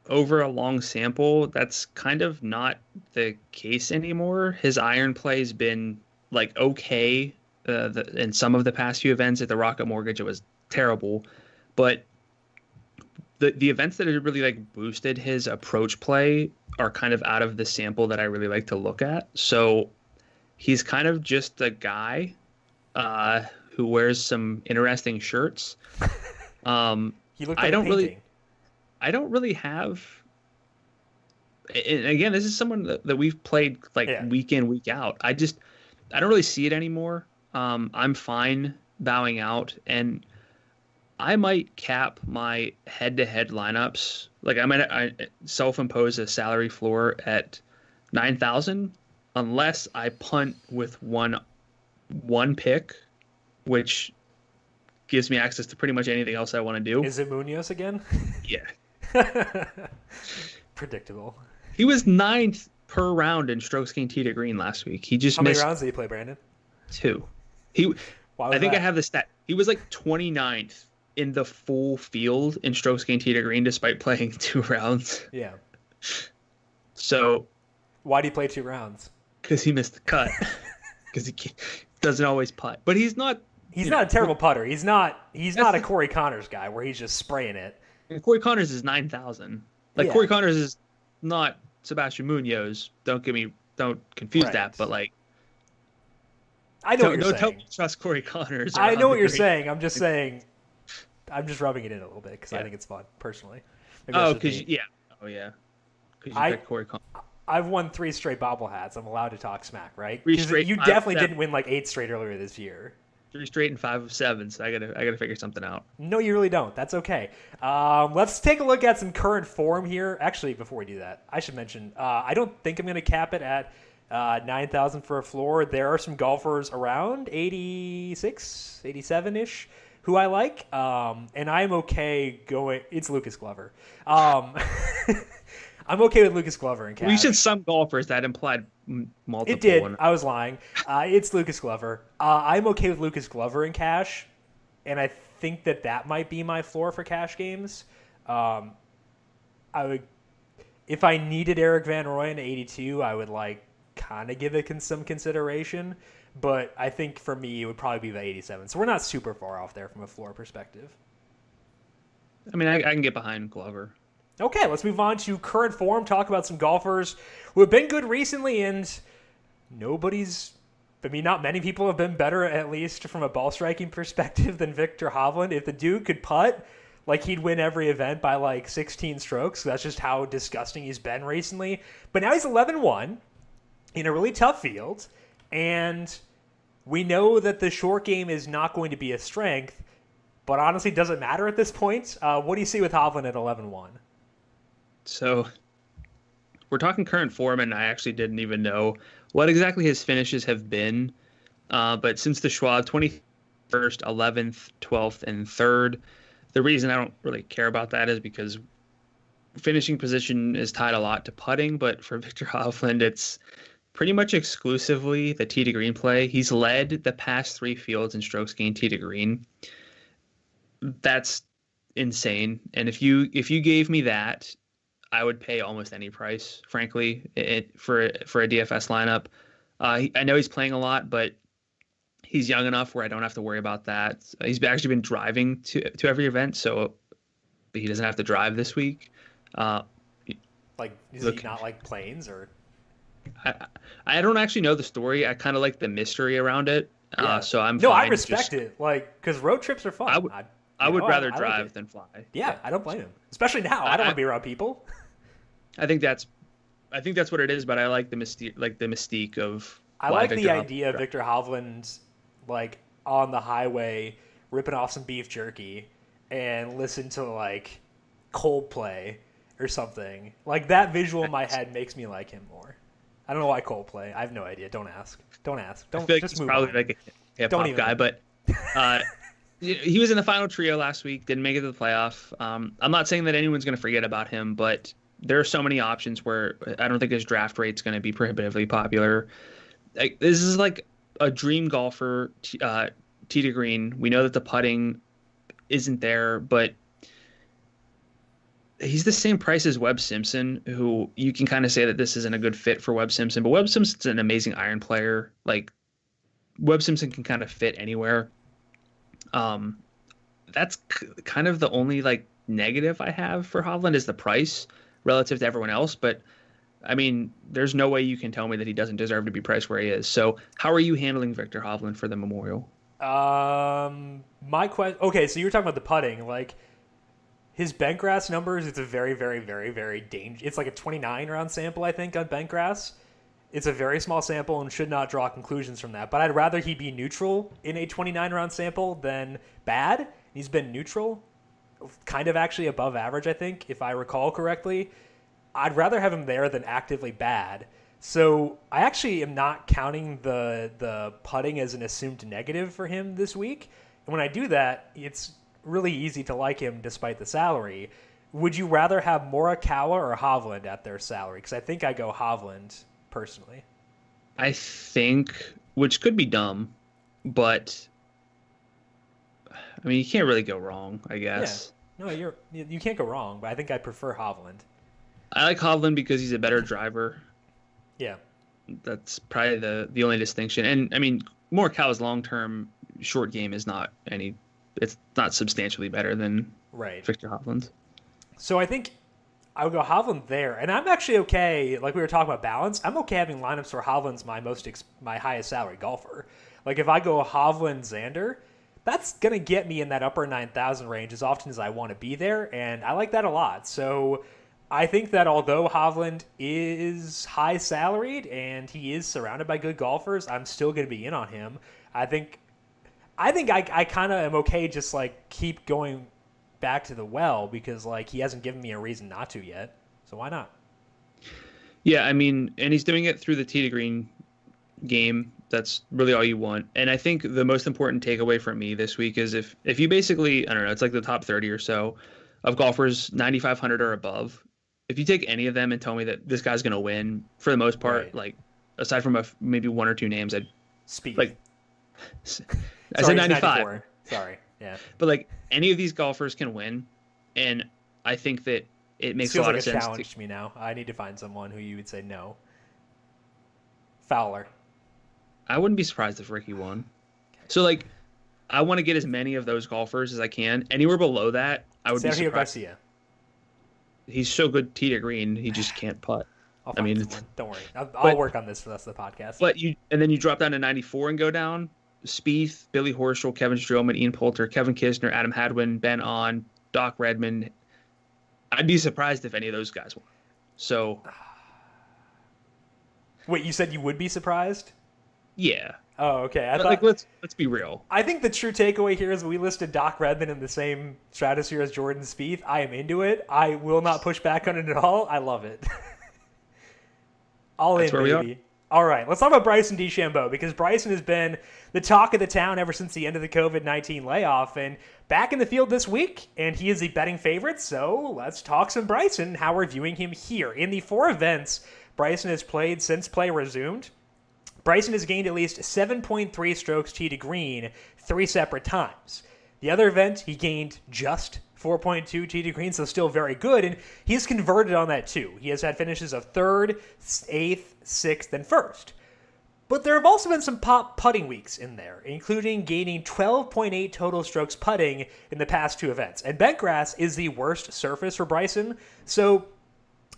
over a long sample, that's kind of not the case anymore. His iron play's been like okay in some of the past few events. At the Rocket Mortgage, it was terrible, but the events that have really like boosted his approach play are kind of out of the sample that I really like to look at. So he's kind of just a guy who wears some interesting shirts. He looked like a painting. I don't really have. And again, this is someone that we've played like week in, week out. I don't really see it anymore. I'm fine bowing out, and I might cap my head-to-head lineups. Like I self-impose a salary floor at 9,000, unless I punt with one pick, which gives me access to pretty much anything else I want to do. Is it Munoz again? Yeah. Predictable. He was 9th per round in strokes gained tee to green last week. He just missed. How many rounds did he play, Brandon? 2. I think I have the stat. He was like 29th in the full field in strokes gained tee to green despite playing 2 rounds. Yeah. So why did he play 2 rounds? because he missed the cut. Because he doesn't always putt. But he's not. He's not a terrible putter. He's not a Corey Connors guy where he's just spraying it. And Corey Connors is 9,000. Like, Yeah. Corey Connors is not Sebastian Munoz. Don't confuse Right. that. But, like, I know what you're don't tell saying. me to trust Corey Connors. I know what you're green. saying. I'm just saying. I'm just rubbing it in a little bit because I Yeah. think it's fun personally. Maybe Oh, that's just me. because you picked Corey Connors. I've won 3 straight bobbleheads. I'm allowed to talk smack, right? 3 Because straight, you 5 definitely of 7. didn't win like 8 straight earlier this year. 3 straight and 5 of 7. So I gotta figure something out. No, you really don't. That's okay. Let's take a look at some current form here. Actually, before we do that, I should mention I don't think I'm going to cap it at 9,000 for a floor. There are some golfers around 86, 87-ish who I like, and I'm okay going. It's Lucas Glover. I'm okay with Lucas Glover in cash. Well, you said some golfers. That implied multiple. It did. I was lying. It's Lucas Glover. I'm okay with Lucas Glover in cash, and I think that might be my floor for cash games. I would, if I needed Eric Van Rooyen to 82, I would like kind of give it some consideration. But I think for me, it would probably be the 87. So we're not super far off there from a floor perspective. I mean, I can get behind Glover. Okay, let's move on to current form. Talk about some golfers who have been good recently, and not many people have been better, at least from a ball striking perspective, than Victor Hovland. If the dude could putt, like he'd win every event by like 16 strokes. That's just how disgusting he's been recently. But now he's 11-1 in a really tough field, and we know that the short game is not going to be a strength, but honestly doesn't matter at this point. What do you see with Hovland at 11-1? So we're talking current form, and I actually didn't even know what exactly his finishes have been. But since the Schwab, 21st, 11th, 12th, and 3rd. The reason I don't really care about that is because finishing position is tied a lot to putting. But for Victor Hovland, it's pretty much exclusively the tee to green play. He's led the past 3 fields in strokes gained tee to green. That's insane. And if you gave me that, I would pay almost any price, frankly, for a DFS lineup. I know he's playing a lot, but he's young enough where I don't have to worry about that. He's actually been driving to every event, so he doesn't have to drive this week. Does he not like planes or? I don't actually know the story. I kind of like the mystery around it. Yeah. So I'm no, fine. I respect it. Like, because road trips are fun. I would rather I drive like than fly. Yeah, I don't blame him. Especially now. I don't want to be around people. I think that's what it is, but I like the mystique of. I like the idea of Victor Hovland, like on the highway, ripping off some beef jerky, and listen to like Coldplay or something. Like that visual in my head makes me like him more. I don't know why Coldplay. I have no idea. Don't ask. Don't I feel like just he's move probably on. like a hip hop guy, but. He was in the final trio last week, didn't make it to the playoff. I'm not saying that anyone's going to forget about him, but there are so many options where I don't think his draft rate's going to be prohibitively popular. This is like a dream golfer, tee to green. We know that the putting isn't there, but he's the same price as Webb Simpson, who you can kind of say that this isn't a good fit for Webb Simpson, but Webb Simpson's an amazing iron player. Like Webb Simpson can kind of fit anywhere. That's kind of the only like negative I have for Hovland is the price relative to everyone else. But I mean, there's no way you can tell me that he doesn't deserve to be priced where he is. So how are you handling Victor Hovland for the Memorial? Okay, so you were talking about the putting, like his bentgrass numbers. It's a very, very, very, very dangerous. It's like a 29 round sample, I think, on bentgrass. It's a very small sample and should not draw conclusions from that. But I'd rather he be neutral in a 29-round sample than bad. He's been neutral, kind of actually above average, I think, if I recall correctly. I'd rather have him there than actively bad. So I actually am not counting the putting as an assumed negative for him this week. And when I do that, it's really easy to like him despite the salary. Would you rather have Morikawa or Hovland at their salary? Because I think I go Hovland personally. I think, which could be dumb, but I mean, you can't really go wrong, I guess. Yeah. No, you can't go wrong, but I think I prefer Hovland. I like Hovland because he's a better driver. Yeah. That's probably the only distinction. And I mean, Morikawa's long-term short game is not it's not substantially better than Right. Victor Hovland's. So I think I would go Hovland there, and I'm actually okay. Like we were talking about balance, I'm okay having lineups where Hovland's my highest salary golfer. Like if I go Hovland Xander, that's gonna get me in that upper 9,000 range as often as I want to be there, and I like that a lot. So I think that although Hovland is high salaried and he is surrounded by good golfers, I'm still gonna be in on him. I kind of am okay just like keep going back to the well because like he hasn't given me a reason not to yet. So why not? Yeah, I mean, and he's doing it through the tee to green game. That's really all you want. And I think the most important takeaway from me this week is if you basically, I don't know, it's like the top 30 or so of golfers 9,500 or above. If you take any of them and tell me that this guy's going to win, for the most part, Right. like aside from maybe one or two names, I'd Speed. like. I Sorry, said he's 95. 94. Sorry. Yeah. But like any of these golfers can win, and I think that it makes This feels a lot like of a sense. challenge to me now. I need to find someone who you would say no. Fowler. I wouldn't be surprised if Ricky won. So like, I want to get as many of those golfers as I can. Anywhere below that, I would be Sergio surprised. Garcia. He's so good tee to green, he just can't putt. I'll I find mean, someone. Don't worry. I'll but- work on this for the rest of the podcast. But then you drop down to 94 and go down. Spieth, Billy Horschel, Kevin Streelman, Ian Poulter, Kevin Kisner, Adam Hadwin, Ben On, Doc Redman. I'd be surprised if any of those guys won. So Wait, you said you would be surprised? yeah, Oh, okay. I but thought. like let's be real. I think the true takeaway here is we listed Doc Redman in the same stratosphere as Jordan Spieth. I am into it. I will not push back on it at all. I love it. All That's in, where we baby. All right, let's talk about Bryson DeChambeau because Bryson has been the talk of the town ever since the end of the COVID-19 layoff and back in the field this week, and he is the betting favorite, so let's talk some Bryson, how we're viewing him here. In the 4 events Bryson has played since play resumed, Bryson has gained at least 7.3 strokes tee to green 3 separate times. The other event, he gained just 4.2 tee to green, so still very good, and he's converted on that too. He has had finishes of 3rd, 8th, 6th, and 1st. But there have also been some pop putting weeks in there, including gaining 12.8 total strokes putting in the past 2 events. And bentgrass is the worst surface for Bryson, so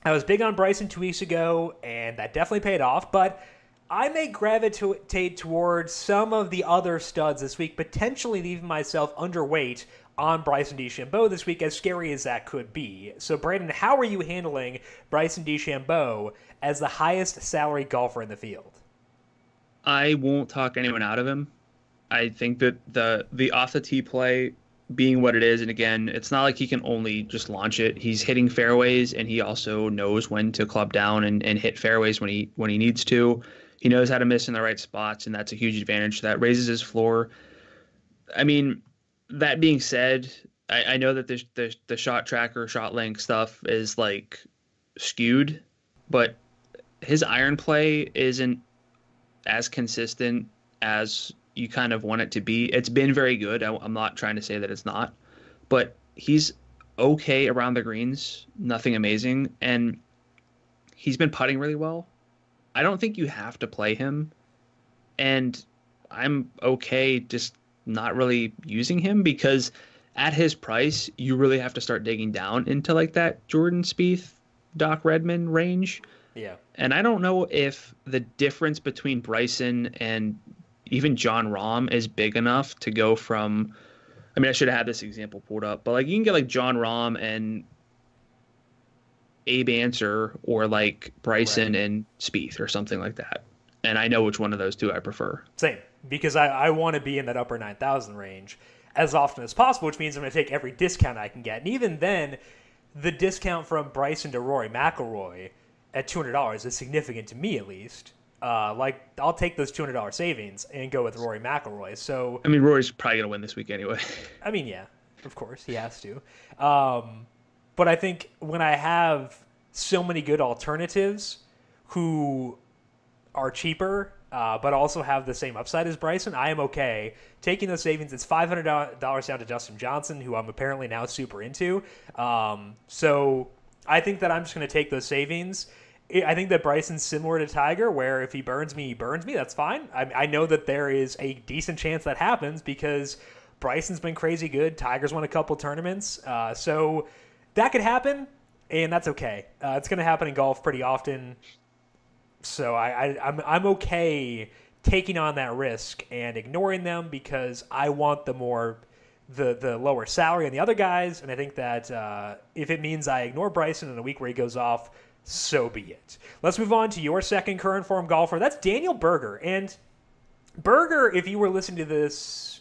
I was big on Bryson 2 weeks ago, and that definitely paid off, but I may gravitate towards some of the other studs this week, potentially leaving myself underweight on Bryson DeChambeau this week, as scary as that could be. So, Brandon, how are you handling Bryson DeChambeau as the highest salary golfer in the field? I won't talk anyone out of him. I think that the off the tee play being what it is, and again, it's not like he can only just launch it. He's hitting fairways, and he also knows when to club down and hit fairways when he needs to. He knows how to miss in the right spots, and that's a huge advantage. That raises his floor. I mean, that being said, I know that the shot tracker, shot length stuff is like skewed, but his iron play isn't as consistent as you kind of want it to be. It's been very good. I'm not trying to say that it's not, but he's okay around the greens, nothing amazing, and he's been putting really well. I don't think you have to play him, and I'm okay just not really using him because at his price, you really have to start digging down into like that Jordan Spieth, Doc Redman range. Yeah. And I don't know if the difference between Bryson and even John Rahm is big enough to go from, I mean, I should have had this example pulled up, but like you can get like John Rahm and Abe Answer or like Bryson and Spieth or something like that. And I know which one of those two I prefer. Same, because I want to be in that upper 9,000 range as often as possible, which means I'm going to take every discount I can get. And even then, the discount from Bryson to Rory McIlroy at $200 is significant to me, at least. Like, I'll take those $200 savings and go with Rory McIlroy. So, I mean, Rory's probably going to win this week anyway. I mean, yeah, of course, he has to. But I think when I have so many good alternatives who are cheaper, but also have the same upside as Bryson, I am okay taking those savings. It's $500 down to Justin Johnson, who I'm apparently now super into. So I think that I'm just going to take those savings I think that Bryson's similar to Tiger, where if he burns me, he burns me. That's fine. I know that there is a decent chance that happens because Bryson's been crazy good. Tiger's won a couple tournaments. So that could happen, and that's okay. It's going to happen in golf pretty often. So I'm okay taking on that risk and ignoring them because I want the lower salary on the other guys, and I think that if it means I ignore Bryson in a week where he goes off, so be it. Let's move on to your second current form golfer. That's Daniel Berger. And Berger, if you were listening to this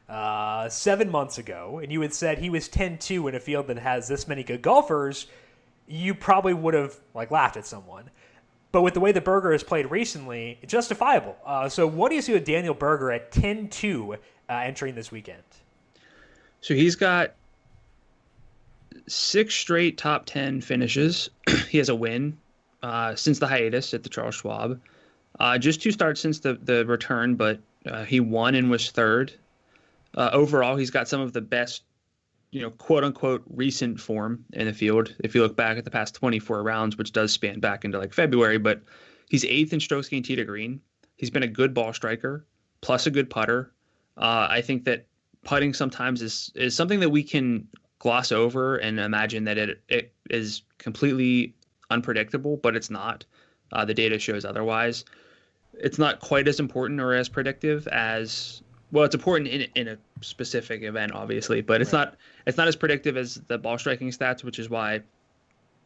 7 months ago and you had said he was 10-2 in a field that has this many good golfers, you probably would have laughed at someone. But with the way that Berger has played recently, it's justifiable. So what do you see with Daniel Berger at 10-2 entering this weekend? So he's got 6 straight top 10 finishes. He has a win since the hiatus at the Charles Schwab. Just 2 starts since the return, but he won and was third. Overall, he's got some of the best, quote unquote, recent form in the field. If you look back at the past 24 rounds, which does span back into February, but he's 8th in strokes gained tee to green. He's been a good ball striker, plus a good putter. I think that putting sometimes is something that we can gloss over and imagine that it is completely unpredictable, but it's not. The data shows otherwise. It's not quite as important or as predictive as, well, it's important in a specific event, obviously, but it's not as predictive as the ball striking stats, which is why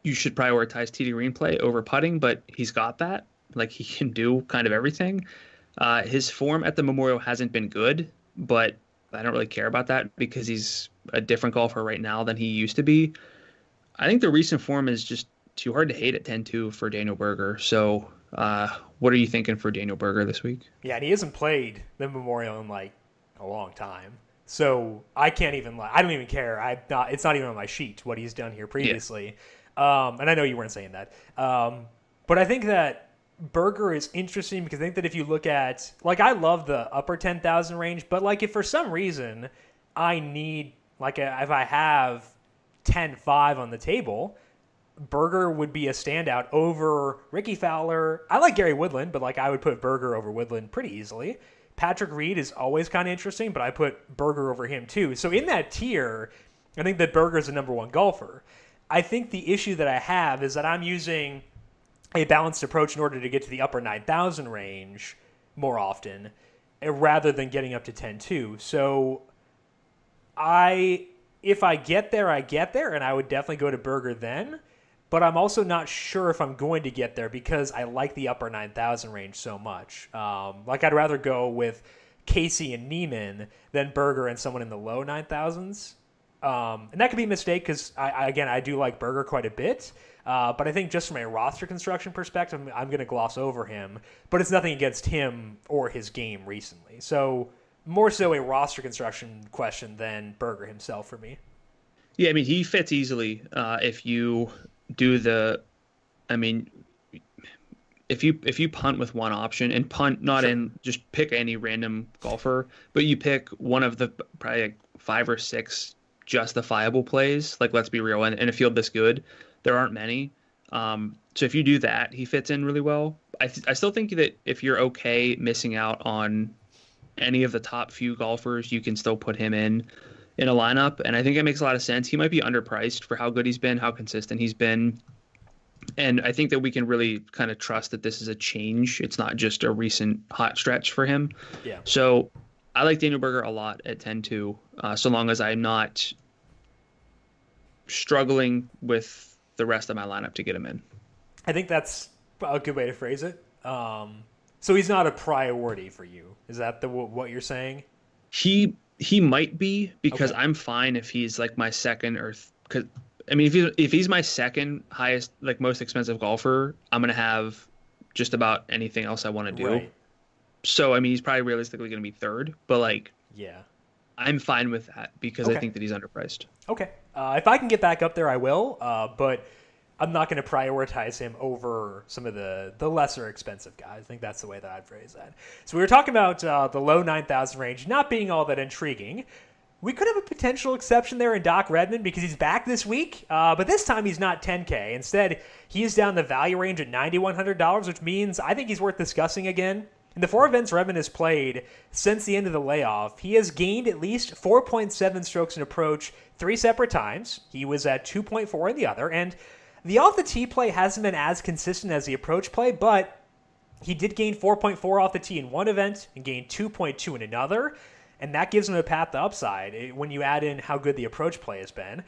you should prioritize tee to green play over putting. But he's got that. He can do kind of everything. His form at the Memorial hasn't been good, but I don't really care about that because he's a different golfer right now than he used to be. I think the recent form is just too hard to hate at 10-2 for Daniel Berger. So what are you thinking for Daniel Berger this week? Yeah, and he hasn't played the Memorial in a long time. So I can't even I don't even care. It's not even on my sheet what he's done here previously. Yeah. And I know you weren't saying that. But I think that Berger is interesting because I think that if you look at I love the upper 10,000 range, but if for some reason I need if I have 10-5 on the table, Berger would be a standout over Ricky Fowler. I like Gary Woodland, but I would put Berger over Woodland pretty easily. Patrick Reed is always kind of interesting, but I put Berger over him too. So in that tier, I think that Berger is the number one golfer. I think the issue that I have is that I'm using a balanced approach in order to get to the upper 9,000 range more often, rather than getting up to 10-2. So if I get there, I get there, and I would definitely go to Berger then. But I'm also not sure if I'm going to get there because I like the upper 9,000 range so much. I'd rather go with Casey and Neiman than Berger and someone in the low 9,000s. And that could be a mistake because, I do like Berger quite a bit. But I think just from a roster construction perspective, I'm going to gloss over him. But it's nothing against him or his game recently. So more so a roster construction question than Berger himself for me. Yeah, he fits easily if you do if you punt with one option and punt not in just pick any random golfer, but you pick one of the probably 5 or 6 justifiable plays. Let's be real, in a field this good, there aren't many. So if you do that, he fits in really well. I still think that if you're okay missing out on any of the top few golfers, you can still put him in a lineup, and I think it makes a lot of sense. He might be underpriced for how good he's been, how consistent he's been, and I think that we can really kind of trust that this is a change. It's not just a recent hot stretch for him. Yeah. So I like Daniel Berger a lot at 10-2, so long as I'm not struggling with the rest of my lineup to get him in. I think that's a good way to phrase it. So he's not a priority for you. Is that what you're saying? He might be, because okay. I'm fine if he's my second or if he's my second highest, most expensive golfer, I'm going to have just about anything else I want to do. Right. So, he's probably realistically going to be third, but yeah, I'm fine with that because I think that he's underpriced. Okay. If I can get back up there, I will, but I'm not going to prioritize him over some of the lesser expensive guys. I think that's the way that I'd phrase that. So we were talking about the low 9,000 range not being all that intriguing. We could have a potential exception there in Doc Redman because he's back this week, but this time he's not 10K. Instead, he's down the value range at $9,100, which means I think he's worth discussing again. In the 4 events Redman has played since the end of the layoff, he has gained at least 4.7 strokes in approach 3 separate times. He was at 2.4 in the other, and the off-the-tee play hasn't been as consistent as the approach play, but he did gain 4.4 off the tee in one event and gained 2.2 in another. And that gives him a path to upside when you add in how good the approach play has been.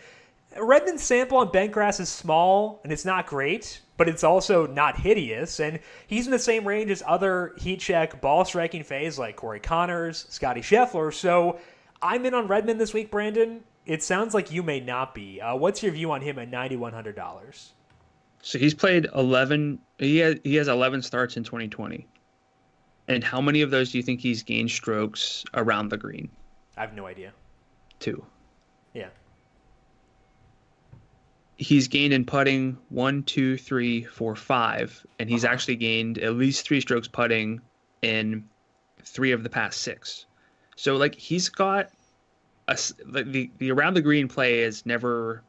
Redman's sample on bent grass is small, and it's not great, but it's also not hideous. And he's in the same range as other heat check ball striking fays like Corey Connors, Scotty Scheffler. So I'm in on Redman this week, Brandon. It sounds like you may not be. What's your view on him at $9,100? So he's played 11. He has 11 starts in 2020. And how many of those do you think he's gained strokes around the green? I have no idea. 2. Yeah. He's gained in putting 1, 2, 3, 4, 5. And he's actually gained at least 3 strokes putting in 3 of the past 6. So, like, he's got the around the green play is never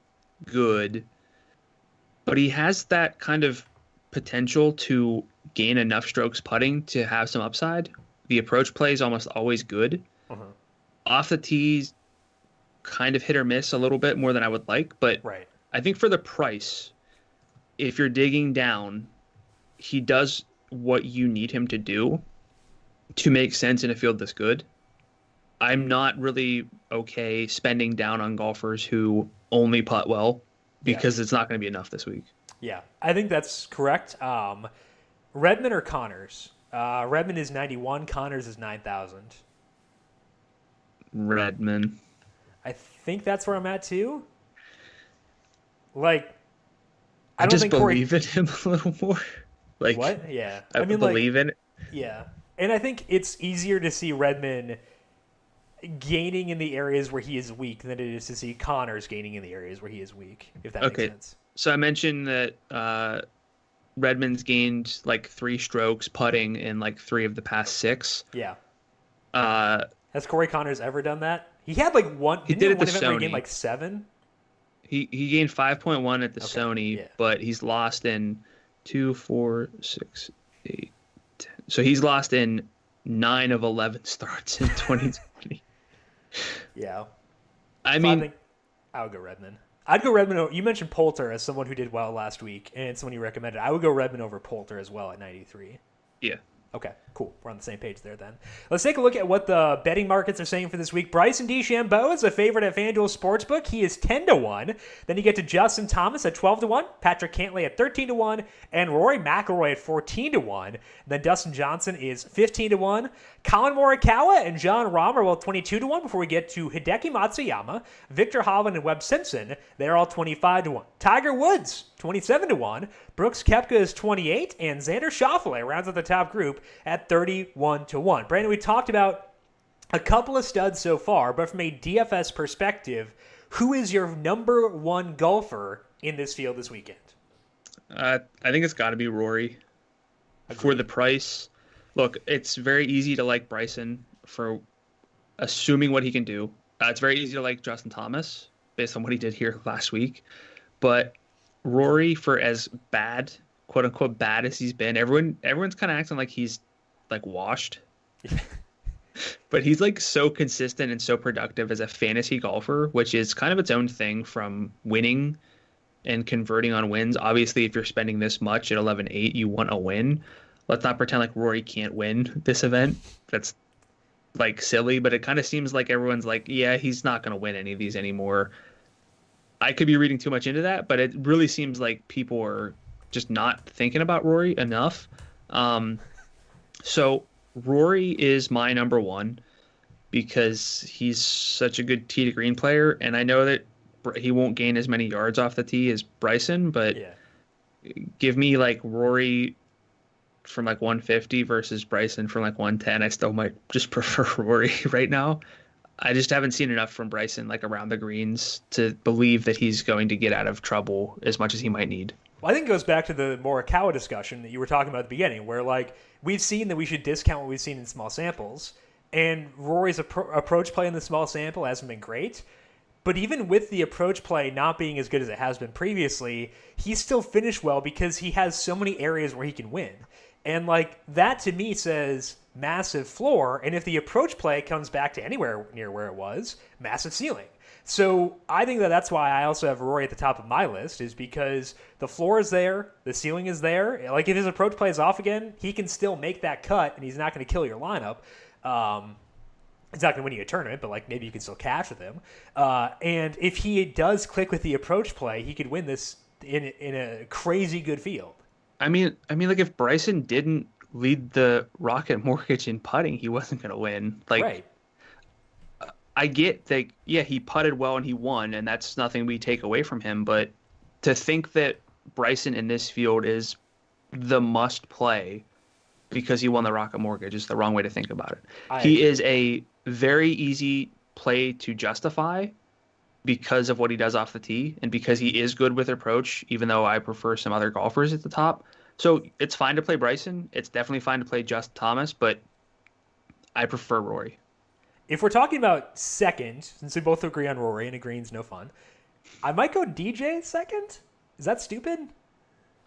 good. But he has that kind of potential to gain enough strokes putting to have some upside. The approach play is almost always good. Off the tees, kind of hit or miss a little bit more than I would like, but right. I think for the price, if you're digging down, he does what you need him to do to make sense in a field this good. I'm not really okay spending down on golfers who only putt well because it's not going to be enough this week. Yeah, I think that's correct. Redman or Connors? Redman is 91, Connors is 9,000. Redman. I think that's where I'm at too. Like, I just believe in him a little more. Like what? Yeah, I mean, believe in it. Yeah, and I think it's easier to see Redman gaining in the areas where he is weak than it is to see Connors gaining in the areas where he is weak. If that makes sense. So I mentioned that Redman's gained like 3 strokes putting in like 3 of the past 6. Yeah. Has Corey Connors ever done that? He had like one. He did it at the Sony. He gained Sony. like 7. He gained 5.1 at the Sony, but he's lost in 2, 4, 6, 8, 10. So he's lost in 9 of 11 starts in 2020. Yeah. I mean, I would go Redman. I'd go Redman. You mentioned Poulter as someone who did well last week, and someone you recommended. I would go Redman over Poulter as well at 93. Yeah. Okay, cool. We're on the same page there then. Let's take a look at what the betting markets are saying for this week. Bryson DeChambeau is a favorite at FanDuel Sportsbook. He is 10-1. Then you get to Justin Thomas at 12-1, Patrick Cantlay at 13-1, and Rory McIlroy at 14-1. Then Dustin Johnson is 15-1. Colin Morikawa and John Rahm are all 22-1 before we get to Hideki Matsuyama, Victor Hovland, and Webb Simpson. They're all 25-1. Tiger Woods, 27-1. Brooks Koepka is 28, and Xander Schauffele rounds out the top group at 31-1. Brandon, we talked about a couple of studs so far, but from a DFS perspective, who is your number one golfer in this field this weekend? I think it's got to be Rory. Agreed. For the price. Look, it's very easy to like Bryson for assuming what he can do. It's very easy to like Justin Thomas based on what he did here last week. But Rory, for as bad, quote unquote, bad as he's been, everyone's kind of acting like he's like washed. But he's like so consistent and so productive as a fantasy golfer, which is kind of its own thing from winning and converting on wins. Obviously, if you're spending this much at 11-8, you want a win. Let's not pretend like Rory can't win this event. That's like silly, but it kind of seems like everyone's like, yeah, he's not going to win any of these anymore. I could be reading too much into that, but it really seems like people are just not thinking about Rory enough. So Rory is my number one because he's such a good tee to green player, and I know that he won't gain as many yards off the tee as Bryson, but give me like Rory from like 150 versus Bryson from like 110. I still might just prefer Rory right now. I just haven't seen enough from Bryson like around the greens to believe that he's going to get out of trouble as much as he might need. Well, I think it goes back to the Morikawa discussion that you were talking about at the beginning, where like we've seen that we should discount what we've seen in small samples. And Rory's approach play in the small sample hasn't been great. But even with the approach play not being as good as it has been previously, he still finished well because he has so many areas where he can win. And like that to me says massive floor. And if the approach play comes back to anywhere near where it was, massive ceiling. So I think that's why I also have Rory at the top of my list, is because the floor is there, the ceiling is there. Like if his approach play is off again, he can still make that cut and he's not going to kill your lineup. He's not going to win you a tournament, but like maybe you can still cash with him. And if he does click with the approach play, he could win this in a crazy good field. I mean, like if Bryson didn't lead the Rocket Mortgage in putting, he wasn't going to win. Like, right. I get that, yeah, he putted well and he won, and that's nothing we take away from him. But to think that Bryson in this field is the must play because he won the Rocket Mortgage is the wrong way to think about it. He is a very easy play to justify because of what he does off the tee and because he is good with approach, even though I prefer some other golfers at the top. So it's fine to play Bryson. It's definitely fine to play Justin Thomas, but I prefer Rory. If we're talking about second, since we both agree on Rory and agreeing's no fun, I might go DJ second. Is that stupid?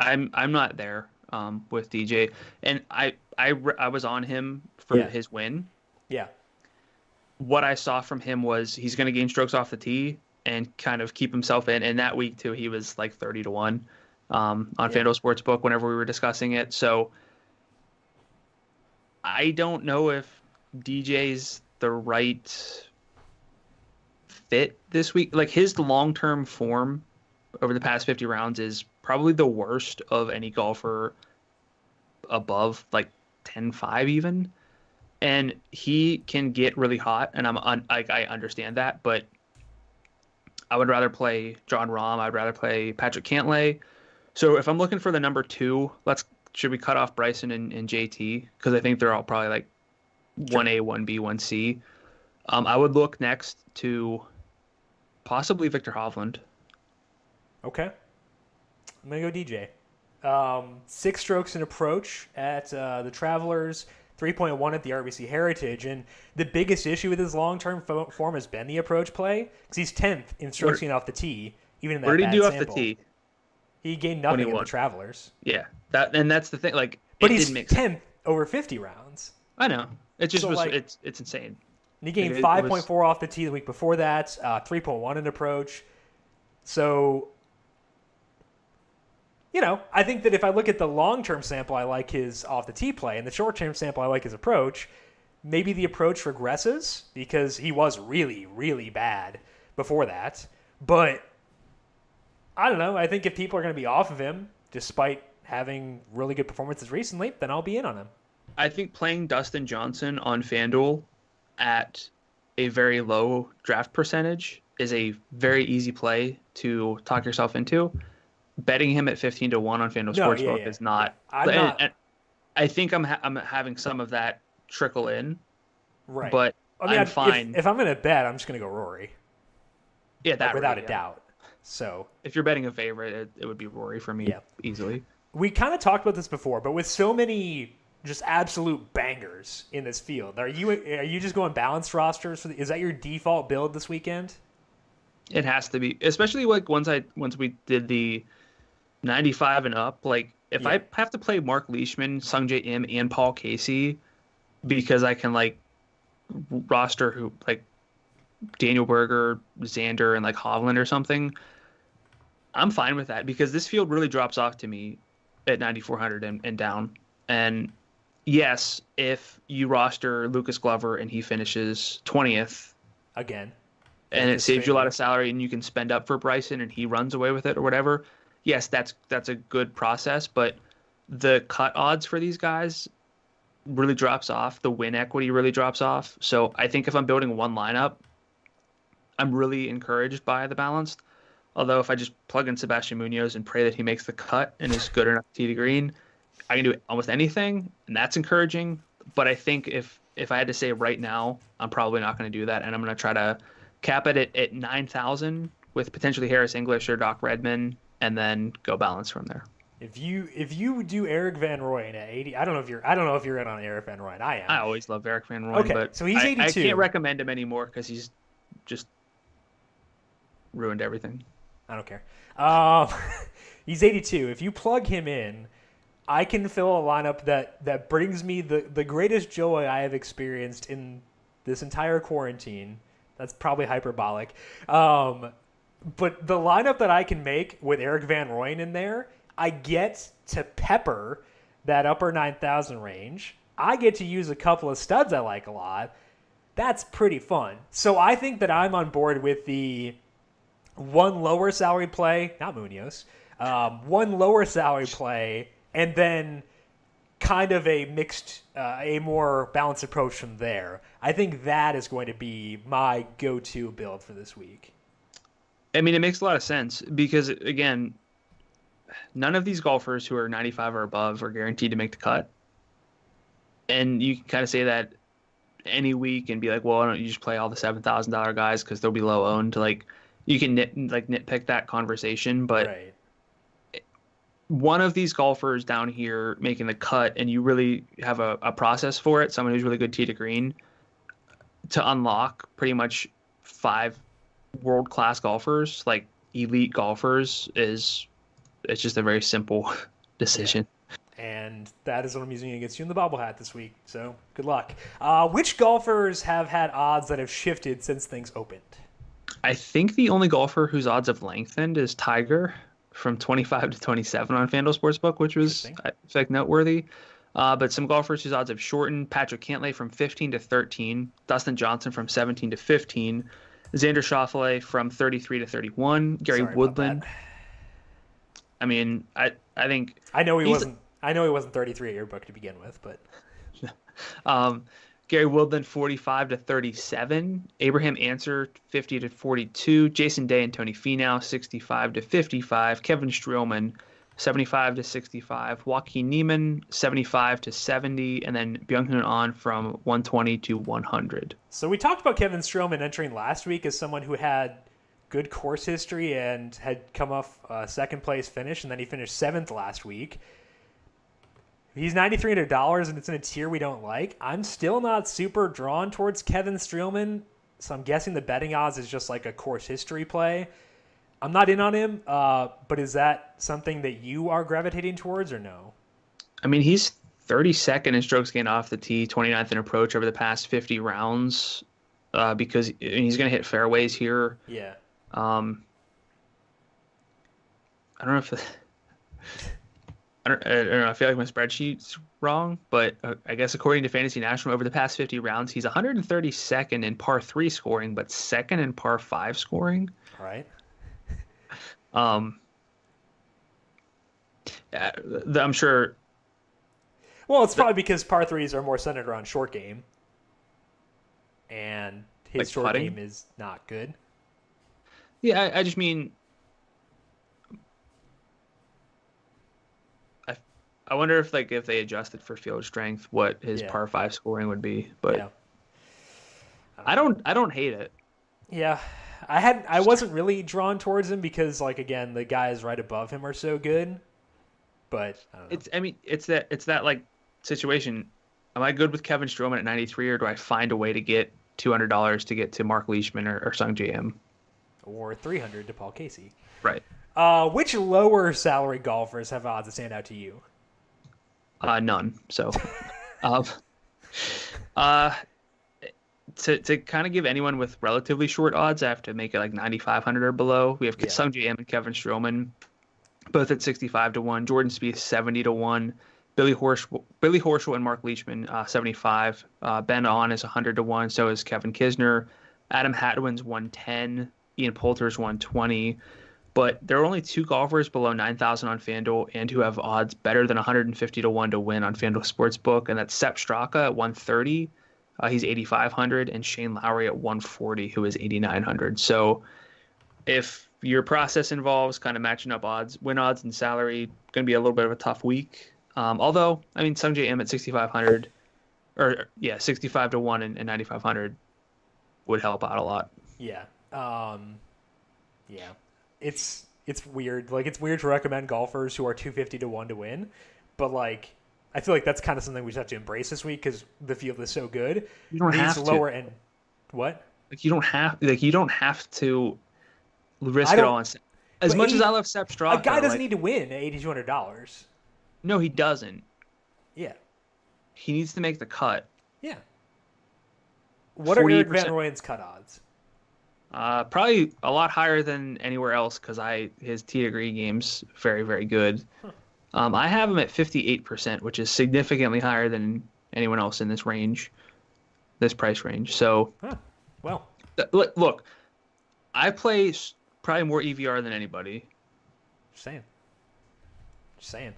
I'm not there with DJ, and I was on him for his win. Yeah. What I saw from him was he's going to gain strokes off the tee and kind of keep himself in. And that week too, he was like 30-1 on FanDuel Sportsbook whenever we were discussing it. So I don't know if DJ's the right fit this week. Like his long-term form over the past 50 rounds is probably the worst of any golfer above like 10-5 even. And he can get really hot, and I understand that, but I would rather play John Rahm. I'd rather play Patrick Cantlay. So if I'm looking for the number two, should we cut off Bryson and JT? Because I think they're all probably like 1A, 1B, 1C. I would look next to possibly Victor Hovland. Okay. I'm going to go DJ. 6 strokes in approach at the Travelers, 3.1 at the RBC Heritage, and the biggest issue with his long-term form has been the approach play, because he's 10th in strokes gained off the tee, even in that bad sample. Where did he do off the tee? He gained nothing in the Travelers. Yeah, that's the thing. Like, but he's 10th over 50 rounds. I know. It just it's insane. And he gained 5.4 off the tee the week before that, 3.1 in approach. So, I think that if I look at the long-term sample, I like his off-the-tee play, and the short-term sample, I like his approach. Maybe the approach regresses because he was really, really bad before that. But I don't know. I think if people are going to be off of him, despite having really good performances recently, then I'll be in on him. I think playing Dustin Johnson on FanDuel at a very low draft percentage is a very easy play to talk yourself into. Betting him at 15-1 on FanDuel Sportsbook is not. And I think I'm having some of that trickle in. Right. But I'm fine. If I'm going to bet, I'm just going to go Rory. Yeah, that without a doubt. So if you're betting a favorite, it would be Rory for me easily. We kind of talked about this before, but with so many just absolute bangers in this field, are you just going balanced rosters? Is that your default build this weekend? It has to be, especially like once we did the 95 and up. Like if I have to play Mark Leishman, Sungjae Im, and Paul Casey because I can like roster who like Daniel Berger, Xander, and like Hovland or something, I'm fine with that because this field really drops off to me at 9,400 and down. And yes, if you roster Lucas Glover and he finishes 20th again, and it saves you a lot of salary and you can spend up for Bryson and he runs away with it or whatever, yes, that's a good process. But the cut odds for these guys really drops off. The win equity really drops off. So I think if I'm building one lineup, I'm really encouraged by the balanced. Although if I just plug in Sebastian Munoz and pray that he makes the cut and is good enough to tee to green, I can do almost anything, and that's encouraging. But I think if I had to say right now, I'm probably not going to do that, and I'm going to try to cap it at 9,000 with potentially Harris English or Doc Redman, and then go balance from there. If you do Eric Van Rooyen at 80, I don't know if you're in on Eric Van Rooyen. I am. I always love Eric Van Rooyen, Okay, but so he's 82. I can't recommend him anymore because he's just ruined everything. I don't care. He's 82. If you plug him in, I can fill a lineup that brings me the greatest joy I have experienced in this entire quarantine. That's probably hyperbolic. But the lineup that I can make with Eric Van Rooyen in there, I get to pepper that upper 9,000 range. I get to use a couple of studs I like a lot. That's pretty fun. So I think that I'm on board with the one lower salary play, not Munoz, one lower salary play, and then kind of a mixed, a more balanced approach from there. I think that is going to be my go-to build for this week. I mean, it makes a lot of sense because, again, none of these golfers who are 95 or above are guaranteed to make the cut. And you can kind of say that any week and be like, well, why don't you just play all the $7,000 guys because they'll be low owned? Like, you can nitpick that conversation, but right. One of these golfers down here making the cut, and you really have a process for it, someone who's really good tee to green, to unlock pretty much 5 world-class golfers, like elite golfers, it's just a very simple decision. Yeah. And that is what I'm using against you in the bobble hat this week, so good luck. Which golfers have had odds that have shifted since things opened? I think the only golfer whose odds have lengthened is Tiger, from 25 to 27 on FanDuel Sportsbook, which was, I think, noteworthy. But some golfers whose odds have shortened: Patrick Cantlay from 15 to 13, Dustin Johnson from 17 to 15, Xander Schauffele from 33 to 31, Gary Woodland. I mean, I think I know he wasn't 33 at your book to begin with, but Gary Woodland 45 to 37, Abraham Answer 50 to 42, Jason Day and Tony Finau 65 to 55, Kevin Streelman 75 to 65, Joaquin Niemann 75 to 70, and then Byung-Hun An from 120 to 100. So we talked about Kevin Streelman entering last week as someone who had good course history and had come off a second place finish, and then he finished 7th last week. He's $9,300 and it's in a tier we don't like. I'm still not super drawn towards Kevin Streelman, so I'm guessing the betting odds is just like a course history play. I'm not in on him, but is that something that you are gravitating towards or no? I mean, he's 32nd in strokes gained off the tee, 29th in approach over the past 50 rounds, because he's going to hit fairways here. Yeah. I don't know if... I don't know. I feel like my spreadsheet's wrong, but I guess according to Fantasy National, over the past 50 rounds, he's 132nd in par 3 scoring, but 2nd in par 5 scoring. All right. I'm sure. Well, it's probably because par 3s are more centered around short game, and his like short putting? game is not good. Yeah, I just mean. I wonder if they adjusted for field strength, what his par 5 scoring would be. But yeah. I don't hate it. Yeah, I wasn't really drawn towards him because, like, again, the guys right above him are so good. But I don't know. It's that like situation. Am I good with Kevin Streelman at 93, or do I find a way to get $200 to get to Mark Leishman or Sung J M, or $300 to Paul Casey? Right. Which lower salary golfers have odds that stand out to you? None. So, to kind of give anyone with relatively short odds, I have to make it like 9,500 or below. We have Sung J M and Kevin Streelman, both at 65 to 1. Jordan Spieth 70 to 1. Billy Horschel and Mark Leishman 75. Ben On is 100 to 1. So is Kevin Kisner. Adam Hadwin's 110. Ian Poulter's 120. But there are only 2 golfers below 9,000 on FanDuel and who have odds better than 150 to 1 to win on FanDuel Sportsbook, and that's Sepp Straka at 130. He's 8,500, and Shane Lowry at 140, who is 8,900. So if your process involves kind of matching up win odds and salary, going to be a little bit of a tough week. Although, I mean, Sung J M at 6,500, 65 to 1 and 9,500 would help out a lot. Yeah. Yeah. It's it's weird. Like, it's weird to recommend golfers who are 250 to 1 to win, but like, I feel like that's kind of something we just have to embrace this week because the field is so good. You don't have to. Lower end. What? Like you don't have to risk it all. As much as I love Sepp Straka, a guy doesn't need to win at $8,200. No, he doesn't. Yeah. He needs to make the cut. Yeah. What are Erik Van Rooyen's cut odds? Probably a lot higher than anywhere else because his tee to green game's very, very good. Huh. I have him at 58%, which is significantly higher than anyone else in this price range. So, well, look, I play probably more EVR than anybody. Just saying.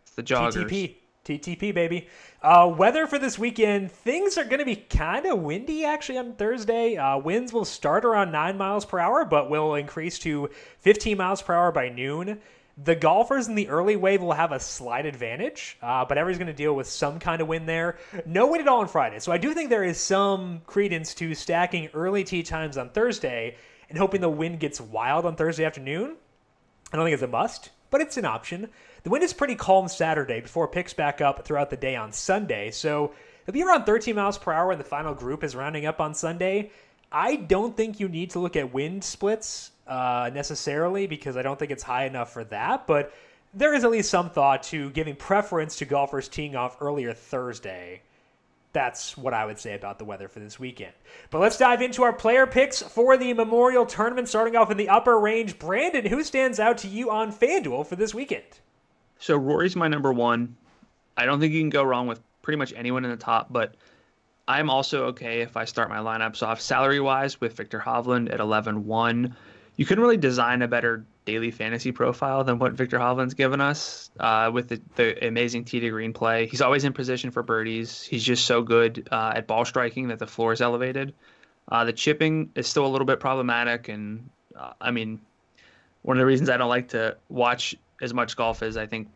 It's the joggers. TTP, baby. Weather for this weekend, things are going to be kind of windy, actually, on Thursday. Winds will start around 9 miles per hour, but will increase to 15 miles per hour by noon. The golfers in the early wave will have a slight advantage, but everybody's going to deal with some kind of wind there. No wind at all on Friday, so I do think there is some credence to stacking early tee times on Thursday and hoping the wind gets wild on Thursday afternoon. I don't think it's a must, but it's an option. The wind is pretty calm Saturday before it picks back up throughout the day on Sunday, so it'll be around 13 miles per hour when the final group is rounding up on Sunday. I don't think you need to look at wind splits necessarily because I don't think it's high enough for that, but there is at least some thought to giving preference to golfers teeing off earlier Thursday. That's what I would say about the weather for this weekend. But let's dive into our player picks for the Memorial Tournament, starting off in the upper range. Brandon, who stands out to you on FanDuel for this weekend? So Rory's my number one. I don't think you can go wrong with pretty much anyone in the top, but I'm also okay if I start my lineups off salary-wise with Victor Hovland at 11-1. You couldn't really design a better daily fantasy profile than what Victor Hovland's given us with the amazing tee to green play. He's always in position for birdies. He's just so good at ball striking that the floor is elevated. The chipping is still a little bit problematic, and one of the reasons I don't like to watch as much golf as I think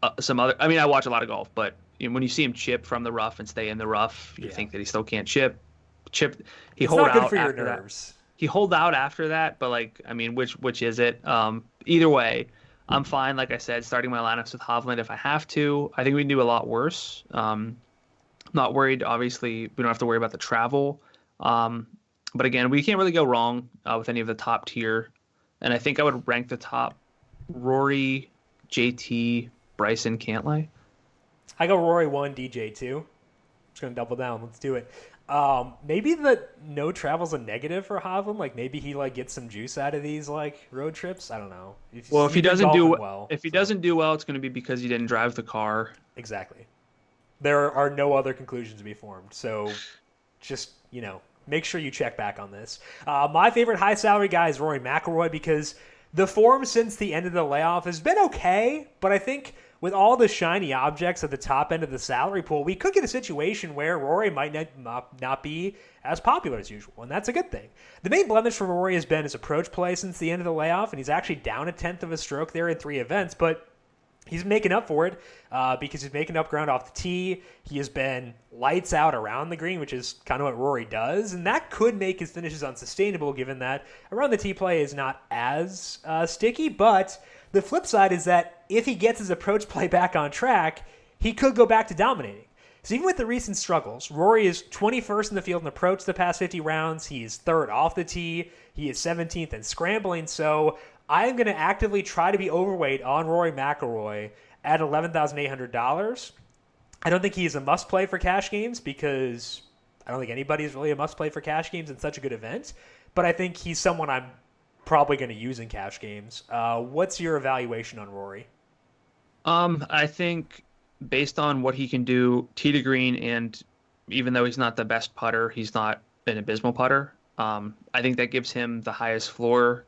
I watch a lot of golf, but when you see him chip from the rough and stay in the rough, you think that he still can't chip. He it's not good for your nerves. He holed out after that, but which is it? Either way, I'm fine. Like I said, starting my lineups with Hovland if I have to. I think we can do a lot worse. I'm not worried. Obviously, we don't have to worry about the travel. But again, we can't really go wrong with any of the top tier. And I think I would rank the top Rory, JT, Bryson, Cantlay. I go Rory 1, DJ 2. Just going to double down. Let's do it. Maybe the no travel's a negative for Hovland. Like maybe he gets some juice out of these road trips. I don't know. If he doesn't do well, it's going to be because he didn't drive the car. Exactly. There are no other conclusions to be formed. So just make sure you check back on this. My favorite high salary guy is Rory McIlroy because the form since the end of the layoff has been okay, but I think with all the shiny objects at the top end of the salary pool, we could get a situation where Rory might not be as popular as usual, and that's a good thing. The main blemish for Rory has been his approach play since the end of the layoff, and he's actually down 1/10 of a stroke there in 3 events, but he's making up for it because he's making up ground off the tee. He has been lights out around the green, which is kind of what Rory does, and that could make his finishes unsustainable given that around the tee play is not as sticky, but the flip side is that if he gets his approach play back on track, he could go back to dominating. So even with the recent struggles, Rory is 21st in the field in approach the past 50 rounds. He is 3rd off the tee. He is 17th in scrambling. So I'm going to actively try to be overweight on Rory McIlroy at $11,800. I don't think he is a must-play for cash games because I don't think anybody is really a must-play for cash games in such a good event. But I think he's someone I'm probably going to use in cash games. What's your evaluation on Rory? I think based on what he can do tee to green, and even though he's not the best putter, he's not an abysmal putter. I think that gives him the highest floor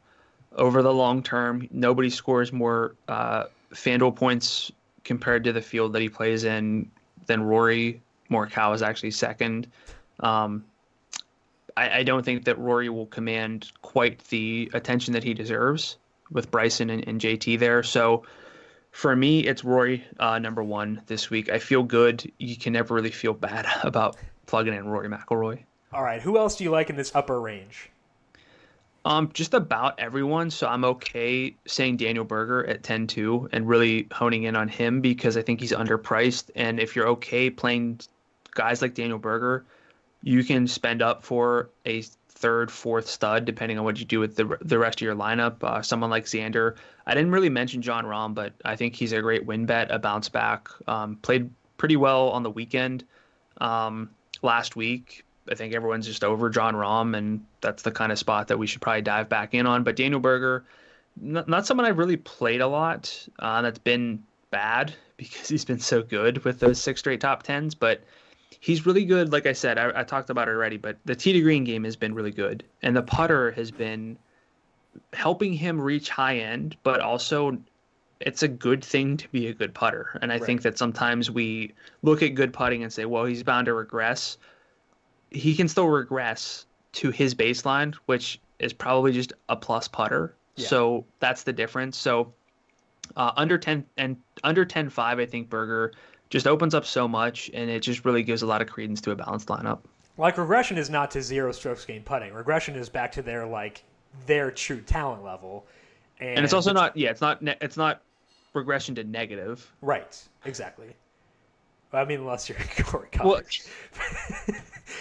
over the long term. Nobody scores more FanDuel points compared to the field that he plays in than Rory. Morikawa is actually second. I don't think that Rory will command quite the attention that he deserves with Bryson and JT there. So for me, it's Rory number 1 this week. I feel good. You can never really feel bad about plugging in Rory McIlroy. All right. Who else do you like in this upper range? Just about everyone. So I'm okay saying Daniel Berger at 10-2 and really honing in on him because I think he's underpriced. And if you're okay playing guys like Daniel Berger, you can spend up for a third, fourth stud, depending on what you do with the rest of your lineup. Someone like Xander. I didn't really mention John Rahm, but I think he's a great win bet, a bounce back. Played pretty well on the weekend last week. I think everyone's just over John Rahm, and that's the kind of spot that we should probably dive back in on. But Daniel Berger, not someone I've really played a lot. That's been bad because he's been so good with those 6 straight top tens, but he's really good. Like I said, I talked about it already, but the tee to green game has been really good. And the putter has been helping him reach high end, but also it's a good thing to be a good putter. And I think that sometimes we look at good putting and say, well, he's bound to regress. He can still regress to his baseline, which is probably just a plus putter. Yeah. So that's the difference. So under 10 and under 10.5, I think Berger just opens up so much, and it just really gives a lot of credence to a balanced lineup. Like, regression is not to zero strokes gained putting. Regression is back to their true talent level. And it's also not, it's not regression to negative. Right, exactly. I mean, unless you're Corey Connors.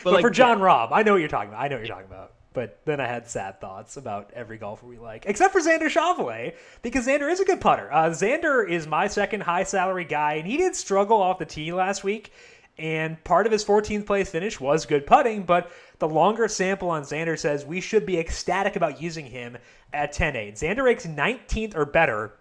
But like, for John Rahm, I know what you're talking about. But then I had sad thoughts about every golfer we like, except for Xander Schauffele, because Xander is a good putter. Xander is my second high salary guy, and he did struggle off the tee last week. And part of his 14th place finish was good putting, but the longer sample on Xander says we should be ecstatic about using him at 10.8. Xander ranks 19th or better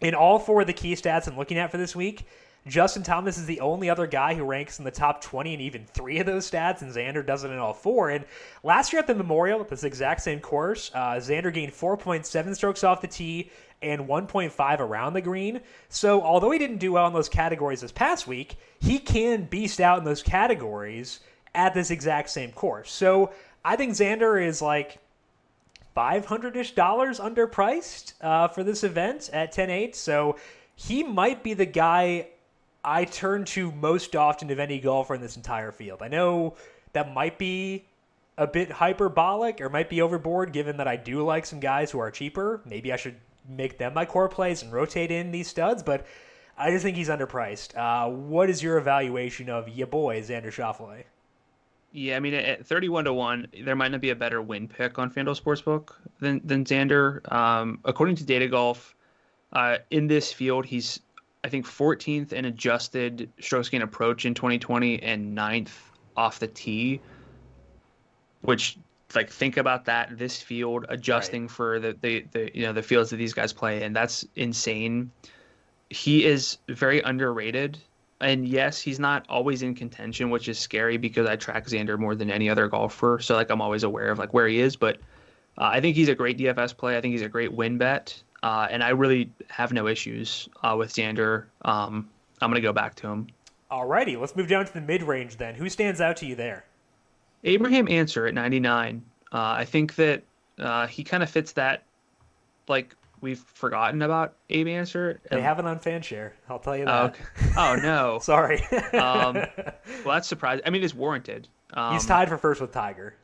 in all 4 of the key stats I'm looking at for this week. Justin Thomas is the only other guy who ranks in the top 20 in even 3 of those stats, and Xander does it in all 4. And last year at the Memorial, at this exact same course, Xander gained 4.7 strokes off the tee and 1.5 around the green. So although he didn't do well in those categories this past week, he can beast out in those categories at this exact same course. So I think Xander is like $500-ish underpriced for this event at 10.8. So he might be the guy I turn to most often of any golfer in this entire field. I know that might be a bit hyperbolic or might be overboard given that I do like some guys who are cheaper. Maybe I should make them my core plays and rotate in these studs, but I just think he's underpriced. What is your evaluation of your boy, Xander Schauffele? Yeah, I mean, at 31-1, there might not be a better win pick on FanDuel Sportsbook than Xander. According to Data Golf, in this field, he's I think 14th in adjusted strokes gained approach in 2020 and 9th off the tee, which like think about that. This field adjusting for the fields that these guys play, and that's insane. He is very underrated, and yes, he's not always in contention, which is scary because I track Xander more than any other golfer, so like I'm always aware of like where he is. But I think he's a great DFS play. I think he's a great win bet. And I really have no issues with Xander. I'm going to go back to him. Alrighty, let's move down to the mid-range then. Who stands out to you there? Abraham Answer at 99. I think that he kind of fits that, like, we've forgotten about Abe Answer. They have it on FanShare, I'll tell you that. Okay. Oh, no. Sorry. Well, that's surprising. I mean, it's warranted. He's tied for first with Tiger.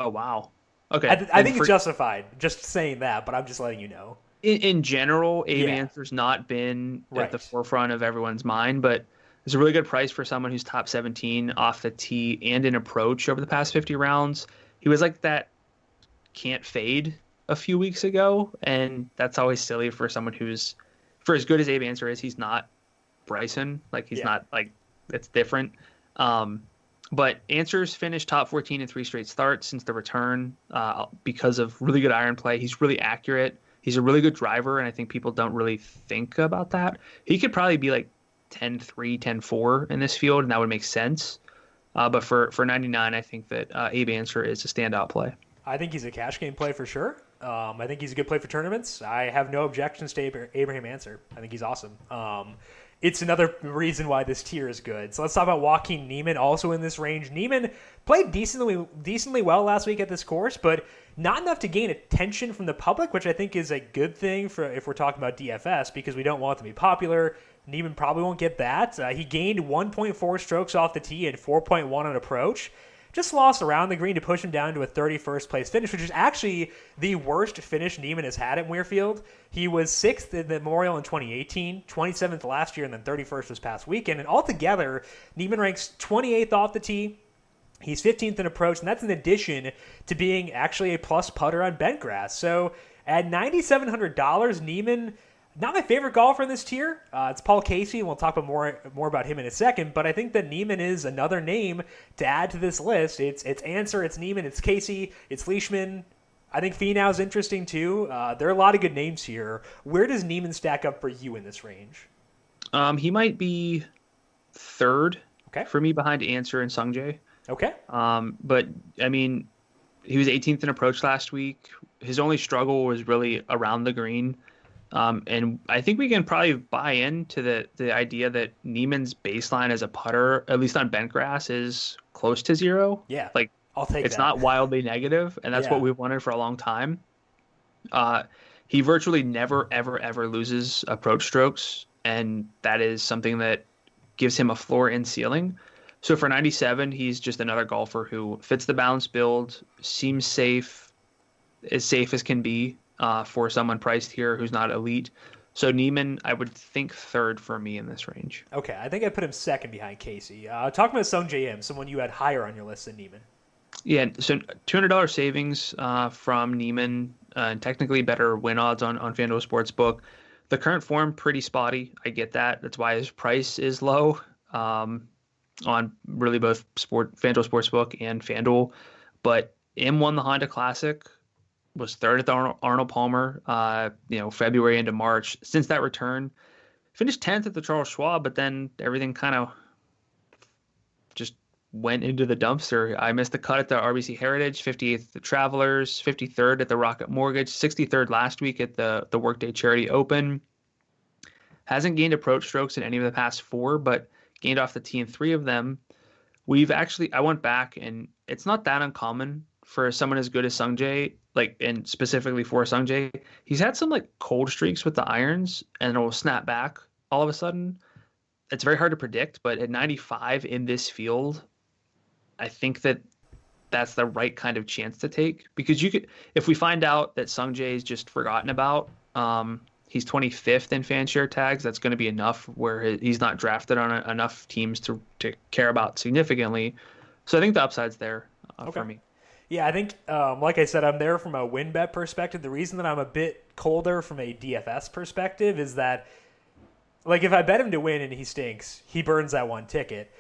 Oh, wow. Okay. I think it's justified, just saying that, but I'm just letting you know. In general, Abe Answer's not been at the forefront of everyone's mind, but it's a really good price for someone who's top 17 off the tee and in approach over the past 50 rounds. He was like that can't fade a few weeks ago, and that's always silly for someone who's, for as good as Abe Answer is, he's not Bryson. Like, he's not, like, it's different. But Answer's finished top 14 in 3 straight starts since the return because of really good iron play. He's really accurate. He's a really good driver, and I think people don't really think about that. He could probably be like 10-3, 10-4 in this field, and that would make sense. But for 99, I think that Abe Answer is a standout play. I think he's a cash game play for sure. I think he's a good play for tournaments. I have no objections to Abraham Answer. I think he's awesome. It's another reason why this tier is good. So let's talk about Joaquin Niemann, also in this range. Niemann played decently well last week at this course, but not enough to gain attention from the public, which I think is a good thing for if we're talking about DFS, because we don't want it to be popular. Niemann probably won't get that. He gained 1.4 strokes off the tee and 4.1 on approach. just lost around the green to push him down to a 31st place finish, which is actually the worst finish Neiman has had at Muirfield. He was 6th in the Memorial in 2018, 27th last year, and then 31st this past weekend. And altogether, Neiman ranks 28th off the tee. He's 15th in approach, and that's in addition to being actually a plus putter on bent grass. So at $9,700, Neiman, not my favorite golfer in this tier. It's Paul Casey, and we'll talk about more about him in a second. But I think that Neiman is another name to add to this list. It's Answer, it's Neiman, it's Casey, it's Leishman. I think Finau's interesting too. There are a lot of good names here. Where does Neiman stack up for you in this range? He might be third for me behind Answer and Sungjae. Okay. But I mean, he was 18th in approach last week. His only struggle was really around the green. And I think we can probably buy into the idea that Neiman's baseline as a putter, at least on bent grass, is close to zero. Yeah, like I'll take it's that. not wildly negative, and that's what we've wanted for a long time. He virtually never, ever loses approach strokes, and that is something that gives him a floor and ceiling. So for 97, he's just another golfer who fits the balanced build, seems safe as can be. For someone priced here who's not elite. So Neiman, I would think third for me in this range. Okay, I think I put him second behind Casey. Talking about Sungjae Im, someone you had higher on your list than Neiman. Yeah, so $200 savings from Neiman, and technically better win odds on FanDuel Sportsbook. The current form, pretty spotty. I get that. That's why his price is low on really both FanDuel Sportsbook and FanDuel. But Im won the Honda Classic, was third at the Arnold Palmer, February into March. Since that return, finished 10th at the Charles Schwab, but then everything kind of just went into the dumpster. I missed the cut at the RBC Heritage, 58th at the Travelers, 53rd at the Rocket Mortgage, 63rd last week at the Workday Charity Open. Hasn't gained approach strokes in any of the past 4, but gained off the tee in 3 of them. I went back, and it's not that uncommon for someone as good as Sungjae, and specifically for Sungjae. He's had some cold streaks with the irons, and it will snap back all of a sudden. It's very hard to predict, but at 95 in this field, I think that's the right kind of chance to take, because if we find out that Sungjae is just forgotten about, he's 25th in fan share tags. That's going to be enough where he's not drafted on enough teams to care about significantly. So I think the upside's there for me. Yeah, I think, like I said, I'm there from a win bet perspective. The reason that I'm a bit colder from a DFS perspective is that, if I bet him to win and he stinks, he burns that one ticket.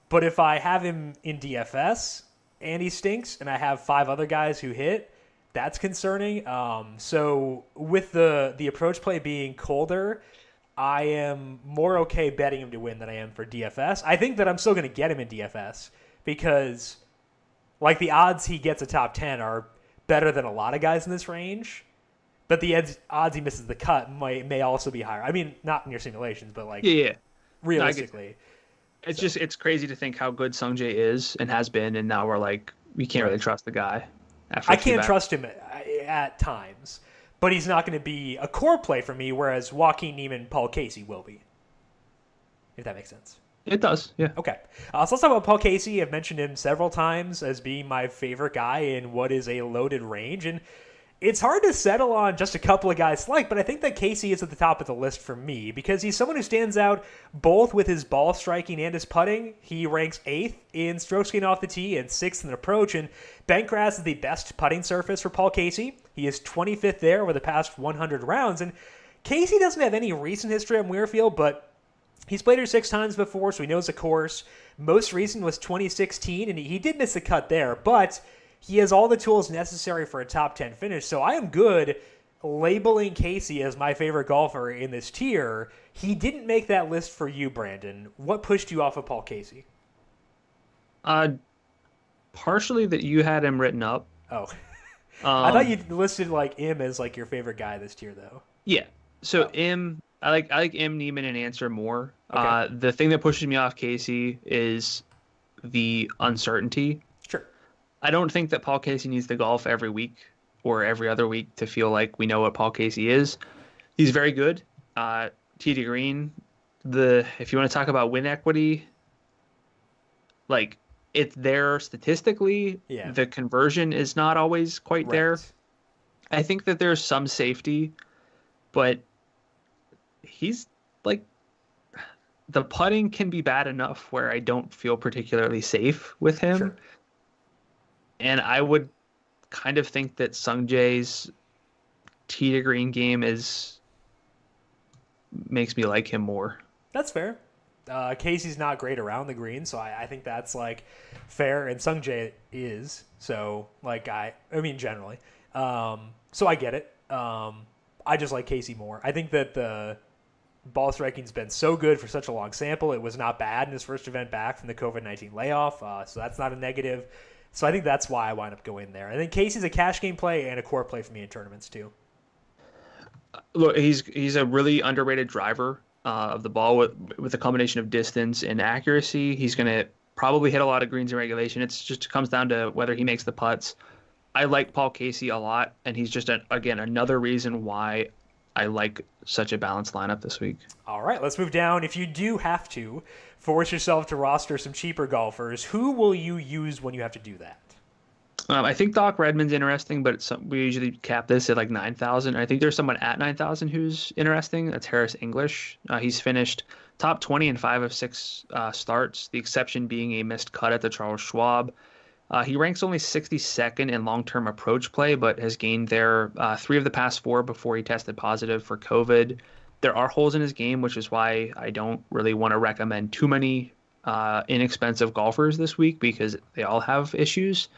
But if I have him in DFS and he stinks and I have 5 other guys who hit, that's concerning. So with the approach play being colder, I am more okay betting him to win than I am for DFS. I think that I'm still going to get him in DFS because the odds he gets a top 10 are better than a lot of guys in this range, but the odds he misses the cut may also be higher. I mean, not in your simulations, but realistically. No, it's crazy to think how good Sungjae is and has been, and now we're we can't really trust the guy. I can't trust him at times, but he's not going to be a core play for me, whereas Joaquin Neiman, Paul Casey will be, if that makes sense. It does, yeah. Okay. So let's talk about Paul Casey. I've mentioned him several times as being my favorite guy in what is a loaded range. And it's hard to settle on just a couple of guys but I think that Casey is at the top of the list for me because he's someone who stands out both with his ball striking and his putting. He ranks 8th in strokes gained off the tee and 6th in approach. And bent grass is the best putting surface for Paul Casey. He is 25th there over the past 100 rounds. And Casey doesn't have any recent history on Muirfield, but he's played here 6 times before, so he knows the course. Most recent was 2016, and he did miss the cut there, but he has all the tools necessary for a top 10 finish. So I am good labeling Casey as my favorite golfer in this tier. He didn't make that list for you, Brandon. What pushed you off of Paul Casey? Partially that you had him written up. Oh. I thought you listed Im as your favorite guy this tier, though. Yeah. So Im... I like Im, Neiman, and Answer more. Okay. The thing that pushes me off Casey is the uncertainty. Sure. I don't think that Paul Casey needs to golf every week or every other week to feel like we know what Paul Casey is. He's very good. Tee to green. If you want to talk about win equity, it's there statistically. Yeah. The conversion is not always quite there. Right. I think that there's some safety, but he's like the putting can be bad enough where I don't feel particularly safe with him. Sure. And I would kind of think that Sung Jae's tee to green game makes me like him more. That's fair. Casey's not great around the green, so I think that's like fair, and Sung Jae is. So like I mean generally. So I get it. I just like Casey more. I think that the ball striking's been so good for such a long sample. It was not bad in his first event back from the COVID-19 layoff, so that's not a negative. So I think that's why I wind up going there. I think Casey's a cash game play and a core play for me in tournaments too. Look, he's a really underrated driver of the ball with a combination of distance and accuracy. He's going to probably hit a lot of greens in regulation. It just comes down to whether he makes the putts. I like Paul Casey a lot, and he's just, again, another reason why I like such a balanced lineup this week. All right, let's move down. If you do have to force yourself to roster some cheaper golfers, who will you use when you have to do that? I think Doc Redman's interesting, but we usually cap this at like 9,000. I think there's someone at 9,000 who's interesting. That's Harris English. He's finished top 20 in 5 of 6 starts, the exception being a missed cut at the Charles Schwab. He ranks only 62nd in long-term approach play, but has gained there 3 of the past 4 before he tested positive for COVID. There are holes in his game, which is why I don't really want to recommend too many inexpensive golfers this week because they all have issues.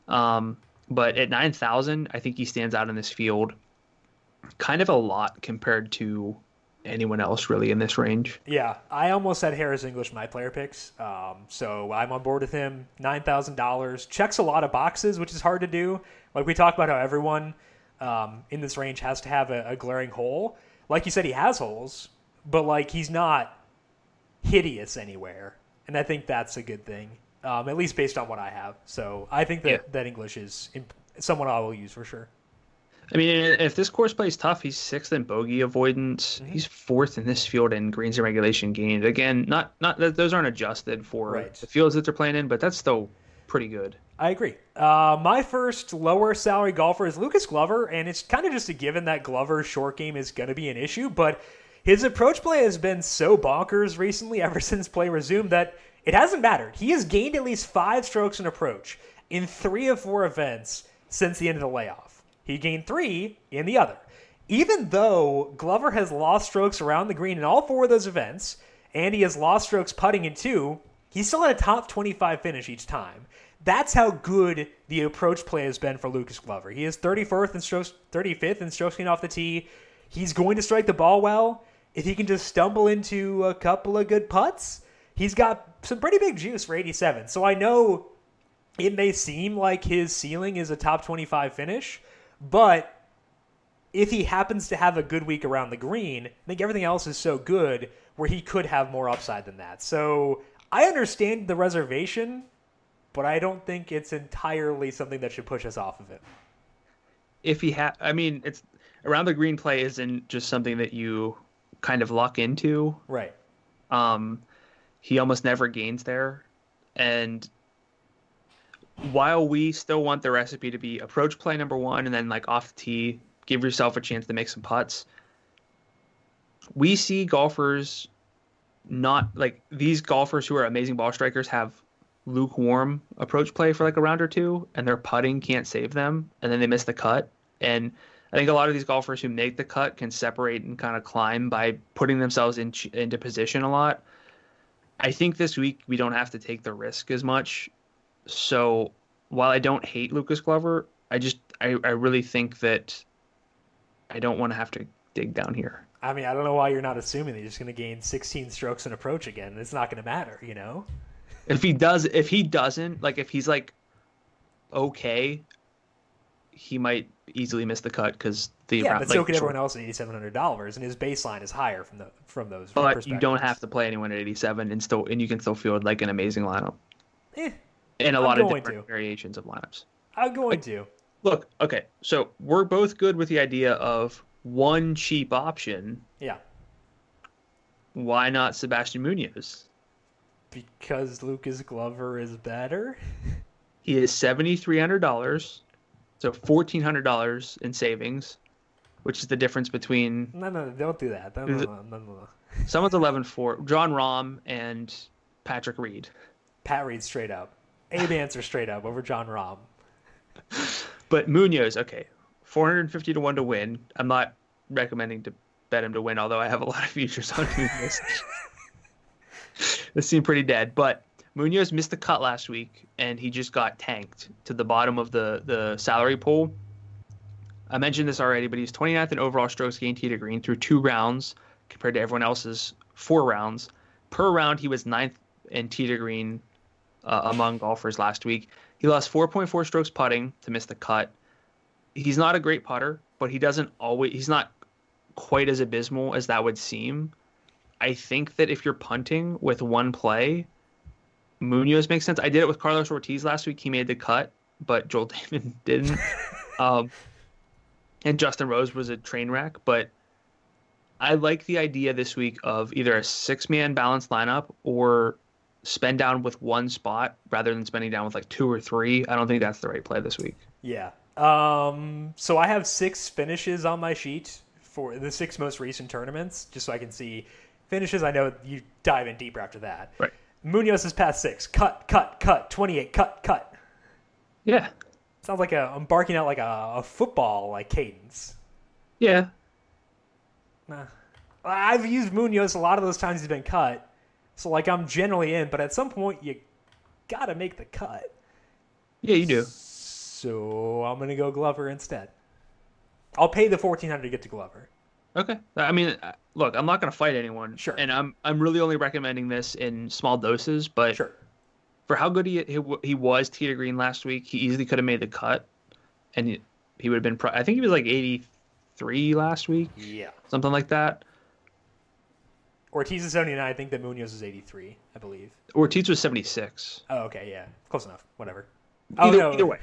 But at 9,000, I think he stands out in this field kind of a lot compared to anyone else really in this range. Yeah, I almost had Harris English in my player picks, so I'm on board with him. $9,000 checks a lot of boxes, which is hard to do. Like we talked about how everyone in this range has to have a glaring hole. Like you said, he has holes, but like he's not hideous anywhere, and I think that's a good thing. At least based on what I have. So I think that English is someone I will use for sure. I mean, if this course plays tough, he's 6th in bogey avoidance. Mm-hmm. He's 4th in this field in greens and regulation gained. Again, not those aren't adjusted for the fields that they're playing in, but that's still pretty good. I agree. My first lower salary golfer is Lucas Glover, and it's kind of just a given that Glover's short game is going to be an issue, but his approach play has been so bonkers recently ever since play resumed that it hasn't mattered. He has gained at least 5 strokes in approach in 3 of 4 events since the end of the layoff. He gained 3 in the other. Even though Glover has lost strokes around the green in all 4 of those events, and he has lost strokes putting in 2, he's still at a top 25 finish each time. That's how good the approach play has been for Lucas Glover. He is 35th in strokes gained off the tee. He's going to strike the ball well. If he can just stumble into a couple of good putts, he's got some pretty big juice for 87. So I know it may seem like his ceiling is a top 25 finish, but if he happens to have a good week around the green, I think everything else is so good where he could have more upside than that. So I understand the reservation, but I don't think it's entirely something that should push us off of it. If he I mean, it's around the green play isn't just something that you kind of luck into. Right. He almost never gains there. And while we still want the recipe to be approach play number 1 and then like off the tee, give yourself a chance to make some putts, we see golfers not like these golfers who are amazing ball strikers have lukewarm approach play for like a round or 2 and their putting can't save them and then they miss the cut. And I think a lot of these golfers who make the cut can separate and kind of climb by putting themselves into position a lot. I think this week we don't have to take the risk as much. So while I don't hate Lucas Glover, I really think that I don't want to have to dig down here. I mean, I don't know why you're not assuming that he's just going to gain 16 strokes in approach again. It's not going to matter, you know? If he doesn't, like if he's like okay, he might easily miss the cut because but so could everyone else at $8,700, and his baseline is higher from those. But you don't have to play anyone at 87, and you can still field like an amazing lineup. And a lot of different variations of lineups. I'm going to. Look, okay, so we're both good with the idea of one cheap option. Yeah. Why not Sebastian Munoz? Because Lucas Glover is better? He is $7,300, so $1,400 in savings, which is the difference between... No, don't do that. No. Someone's 11-4. John Rahm and Patrick Reed. Pat Reed straight up. Abe Answer straight up over John Rahm. But Munoz, okay, 450 to 1 to win. I'm not recommending to bet him to win, although I have a lot of futures on Munoz. This seemed pretty dead, but Munoz missed the cut last week, and he just got tanked to the bottom of the salary pool. I mentioned this already, but he's 29th in overall strokes gained tee to green through 2 rounds compared to everyone else's 4 rounds. Per round, he was 9th in tee to green among golfers last week. He lost 4.4 strokes putting to miss the cut. He's not a great putter, but he's not quite as abysmal as that would seem. I think that if you're punting with one play, Munoz makes sense. I did it with Carlos Ortiz last week. He made the cut, but Joel Damon didn't. And Justin Rose was a train wreck. But I like the idea this week of either a 6-man balanced lineup or spend down with one spot rather than spending down with like 2 or 3. I don't think that's the right play this week. Yeah. So I have 6 finishes on my sheet for the 6 most recent tournaments, just so I can see finishes. I know you dive in deeper after that. Right. Munoz is past 6. Cut. 28. Cut. Yeah. Sounds like I'm barking out like a football like cadence. Yeah. Nah. I've used Munoz a lot of those times he's been cut, so like I'm generally in. But at some point you gotta make the cut. Yeah, you do. So I'm gonna go Glover instead. I'll pay the $1,400 to get to Glover. Okay. I mean, look, I'm not going to fight anyone. Sure. And I'm really only recommending this in small doses, but sure. For how good he was tee to green last week, he easily could have made the cut, and he would have been. I think he was like 83 last week. Yeah. Something like that. Ortiz is 79. I think that Munoz is 83. I believe. Ortiz was 76. Oh, okay, yeah, close enough. Whatever. Either way.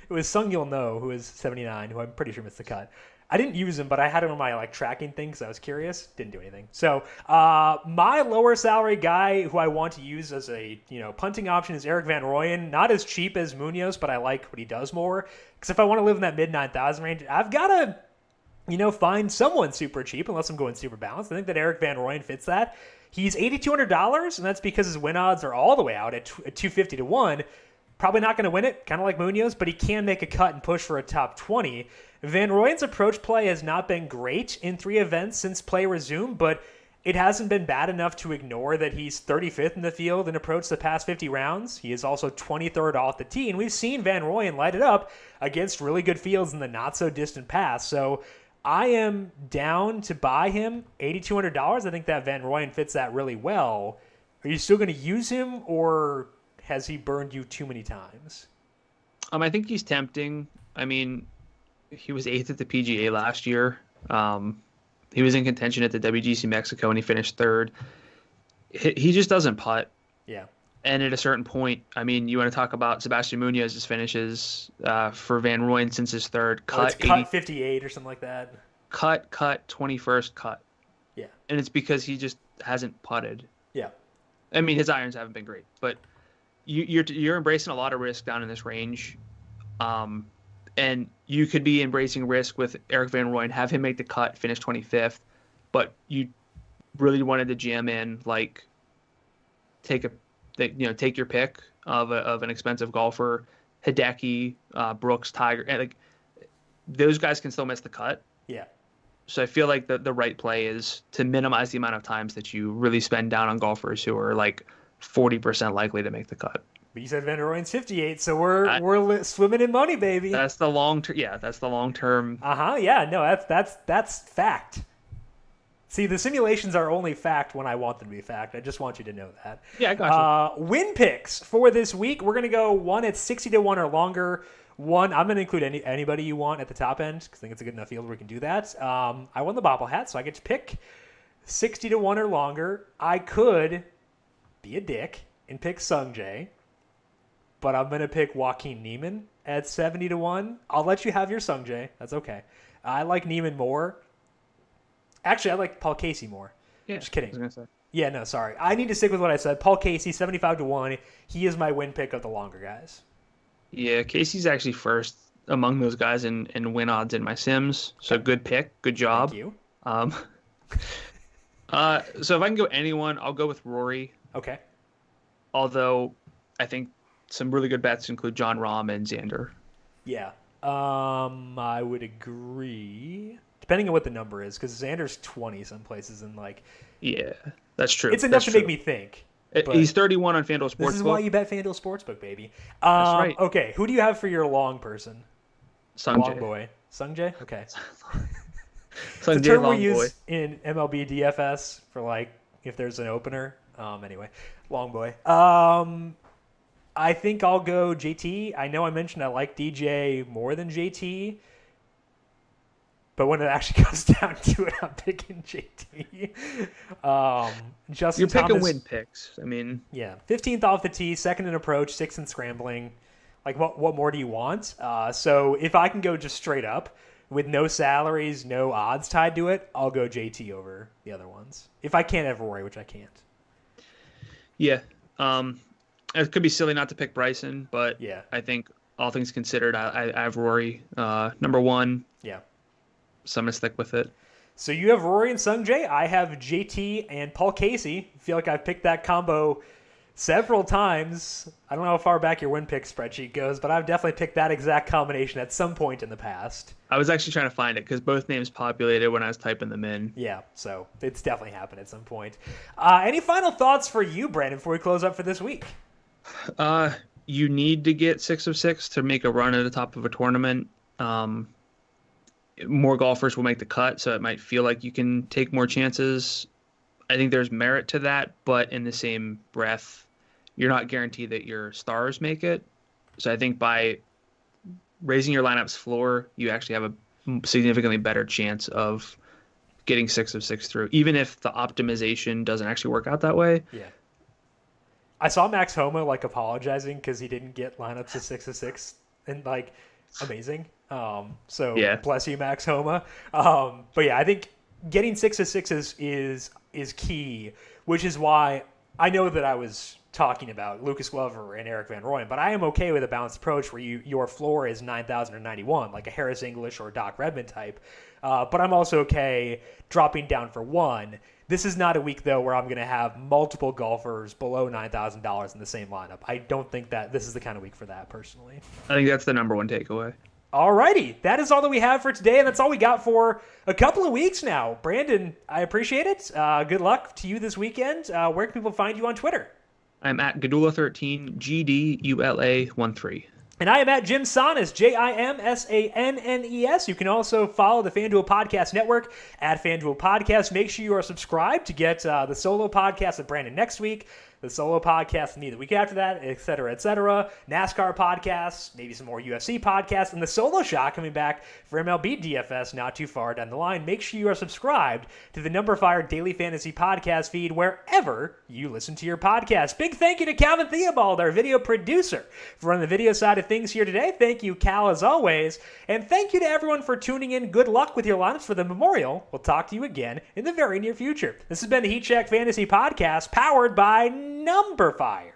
It was Sung Yul No, who is 79, who I'm pretty sure missed the cut. I didn't use him, but I had him on my like tracking thing because I was curious. Didn't do anything. So my lower salary guy who I want to use as a punting option is Eric Van Rooyen. Not as cheap as Munoz, but I like what he does more. Because if I want to live in that mid 9,000 range, I've got to find someone super cheap unless I'm going super balanced. I think that Eric Van Rooyen fits that. He's $8,200, and that's because his win odds are all the way out at 250 to 1. Probably not going to win it, kind of like Munoz, but he can make a cut and push for a top 20. Van Rooyen's approach play has not been great in 3 events since play resumed, but it hasn't been bad enough to ignore that he's 35th in the field in approach the past 50 rounds. He is also 23rd off the tee, and we've seen Van Rooyen light it up against really good fields in the not-so-distant past. So I am down to buy him $8,200. I think that Van Rooyen fits that really well. Are you still going to use him, or has he burned you too many times? I think he's tempting. I mean, he was 8th at the PGA last year. He was in contention at the WGC Mexico, and he finished 3rd. He just doesn't putt. Yeah. And at a certain point, I mean, you want to talk about Sebastian Munoz's finishes for Van Rooyen since his 3rd. Cut 58 or something like that. Cut, 21st, cut. Yeah. And it's because he just hasn't putted. Yeah. I mean, his irons haven't been great, but you're embracing a lot of risk down in this range. And you could be embracing risk with Eric Van Rooyen, have him make the cut, finish 25th, but you really wanted to jam in, like, take your pick of an expensive golfer, Hideki, Brooks, Tiger, and like those guys can still miss the cut. Yeah. So I feel like the right play is to minimize the amount of times that you really spend down on golfers who are like 40% likely to make the cut. But you said Van Rooyen's 58, so we're swimming in money, baby. That's the long term. Yeah, that's the long term. Yeah, no, that's fact. See, the simulations are only fact when I want them to be fact. I just want you to know that. Yeah, I got you. Win picks for this week. We're gonna go one at 60 to 1 or longer. One, I'm gonna include anybody you want at the top end because I think it's a good enough field where we can do that. I won the bobble hat, so I get to pick 60 to 1 or longer. I could be a dick and pick Sungjae, but I'm going to pick Joaquin Niemann at 70 to 1. I'll let you have your Sungjae. That's okay. I like Niemann more. Actually, I like Paul Casey more. Yeah, just kidding. I was gonna say. Yeah, no, sorry. I need to stick with what I said. Paul Casey, 75-1. He is my win pick of the longer guys. Yeah, Casey's actually first among those guys in win odds in my Sims. So good pick. Good job. Thank you. So if I can go anyone, I'll go with Rory. Okay. Although I think some really good bets include John Rahm and Xander. Yeah. I would agree. Depending on what the number is, because Xander's 20 some places, and Yeah, that's true. It's enough to make me think. He's 31 on FanDuel Sportsbook. This is why you bet FanDuel Sportsbook, baby. That's right. Okay, who do you have for your long person? Sungjae. Long boy. Sungjae? Okay. Sungjae, it's a term long we use boy. in MLB DFS for if there's an opener. Anyway, long boy. I think I'll go JT. I know I mentioned I like DJ more than JT, but when it actually comes down to it, I'm picking JT. Justin You're picking Thomas, win picks. I mean, yeah, 15th off the tee, second in approach, sixth in scrambling. What more do you want? So if I can go just straight up with no salaries, no odds tied to it, I'll go JT over the other ones. If I can't have Rory, which I can't. Yeah. It could be silly not to pick Bryson, but Yeah. I think all things considered, I have Rory number one. Yeah. So I'm going to stick with it. So you have Rory and Sungjae. I have JT and Paul Casey. I feel like I've picked that combo several times. I don't know how far back your win pick spreadsheet goes, but I've definitely picked that exact combination at some point in the past. I was actually trying to find it because both names populated when I was typing them in. Yeah, so it's definitely happened at some point. Any final thoughts for you, Brandon, before we close up for this week? You need to get 6 of 6 to make a run at the top of a tournament. More golfers will make the cut, so it might feel like you can take more chances. I think there's merit to that, but in the same breath, you're not guaranteed that your stars make it. So I think by raising your lineup's floor, you actually have a significantly better chance of getting 6 of 6 through, even if the optimization doesn't actually work out that way. Yeah. I saw Max Homa apologizing because he didn't get lineups of 6 of 6, and amazing. So yeah. Bless you, Max Homa. But yeah, I think getting 6 of 6 is key, which is why I know that I was talking about Lucas Glover and Eric Van Rooyen, but I am okay with a balanced approach where your floor is 9,000 or 91, like a Harris English or Doc Redman type. But I'm also okay dropping down for one. This is not a week, though, where I'm going to have multiple golfers below $9,000 in the same lineup. I don't think that this is the kind of week for that, personally. I think that's the number one takeaway. Alrighty, that is all that we have for today, and that's all we got for a couple of weeks now. Brandon, I appreciate it. Good luck to you this weekend. Where can people find you on Twitter? I'm at Gadula13, GDULA13. And I am at Jim Sannes, JIMSANNES. You can also follow the FanDuel Podcast Network at FanDuel Podcast. Make sure you are subscribed to get the solo podcast with Brandon next week, the solo podcast with me the week after that, et cetera, NASCAR podcasts, maybe some more UFC podcasts, and the solo shot coming back for MLB DFS not too far down the line. Make sure you are subscribed to the Number Fire Daily Fantasy Podcast feed wherever you listen to your podcast. Big thank you to Calvin Theobald, our video producer, for running the video side of things here today. Thank you, Cal, as always. And thank you to everyone for tuning in. Good luck with your lineups for the Memorial. We'll talk to you again in the very near future. This has been the Heat Check Fantasy Podcast, powered by Number Fire.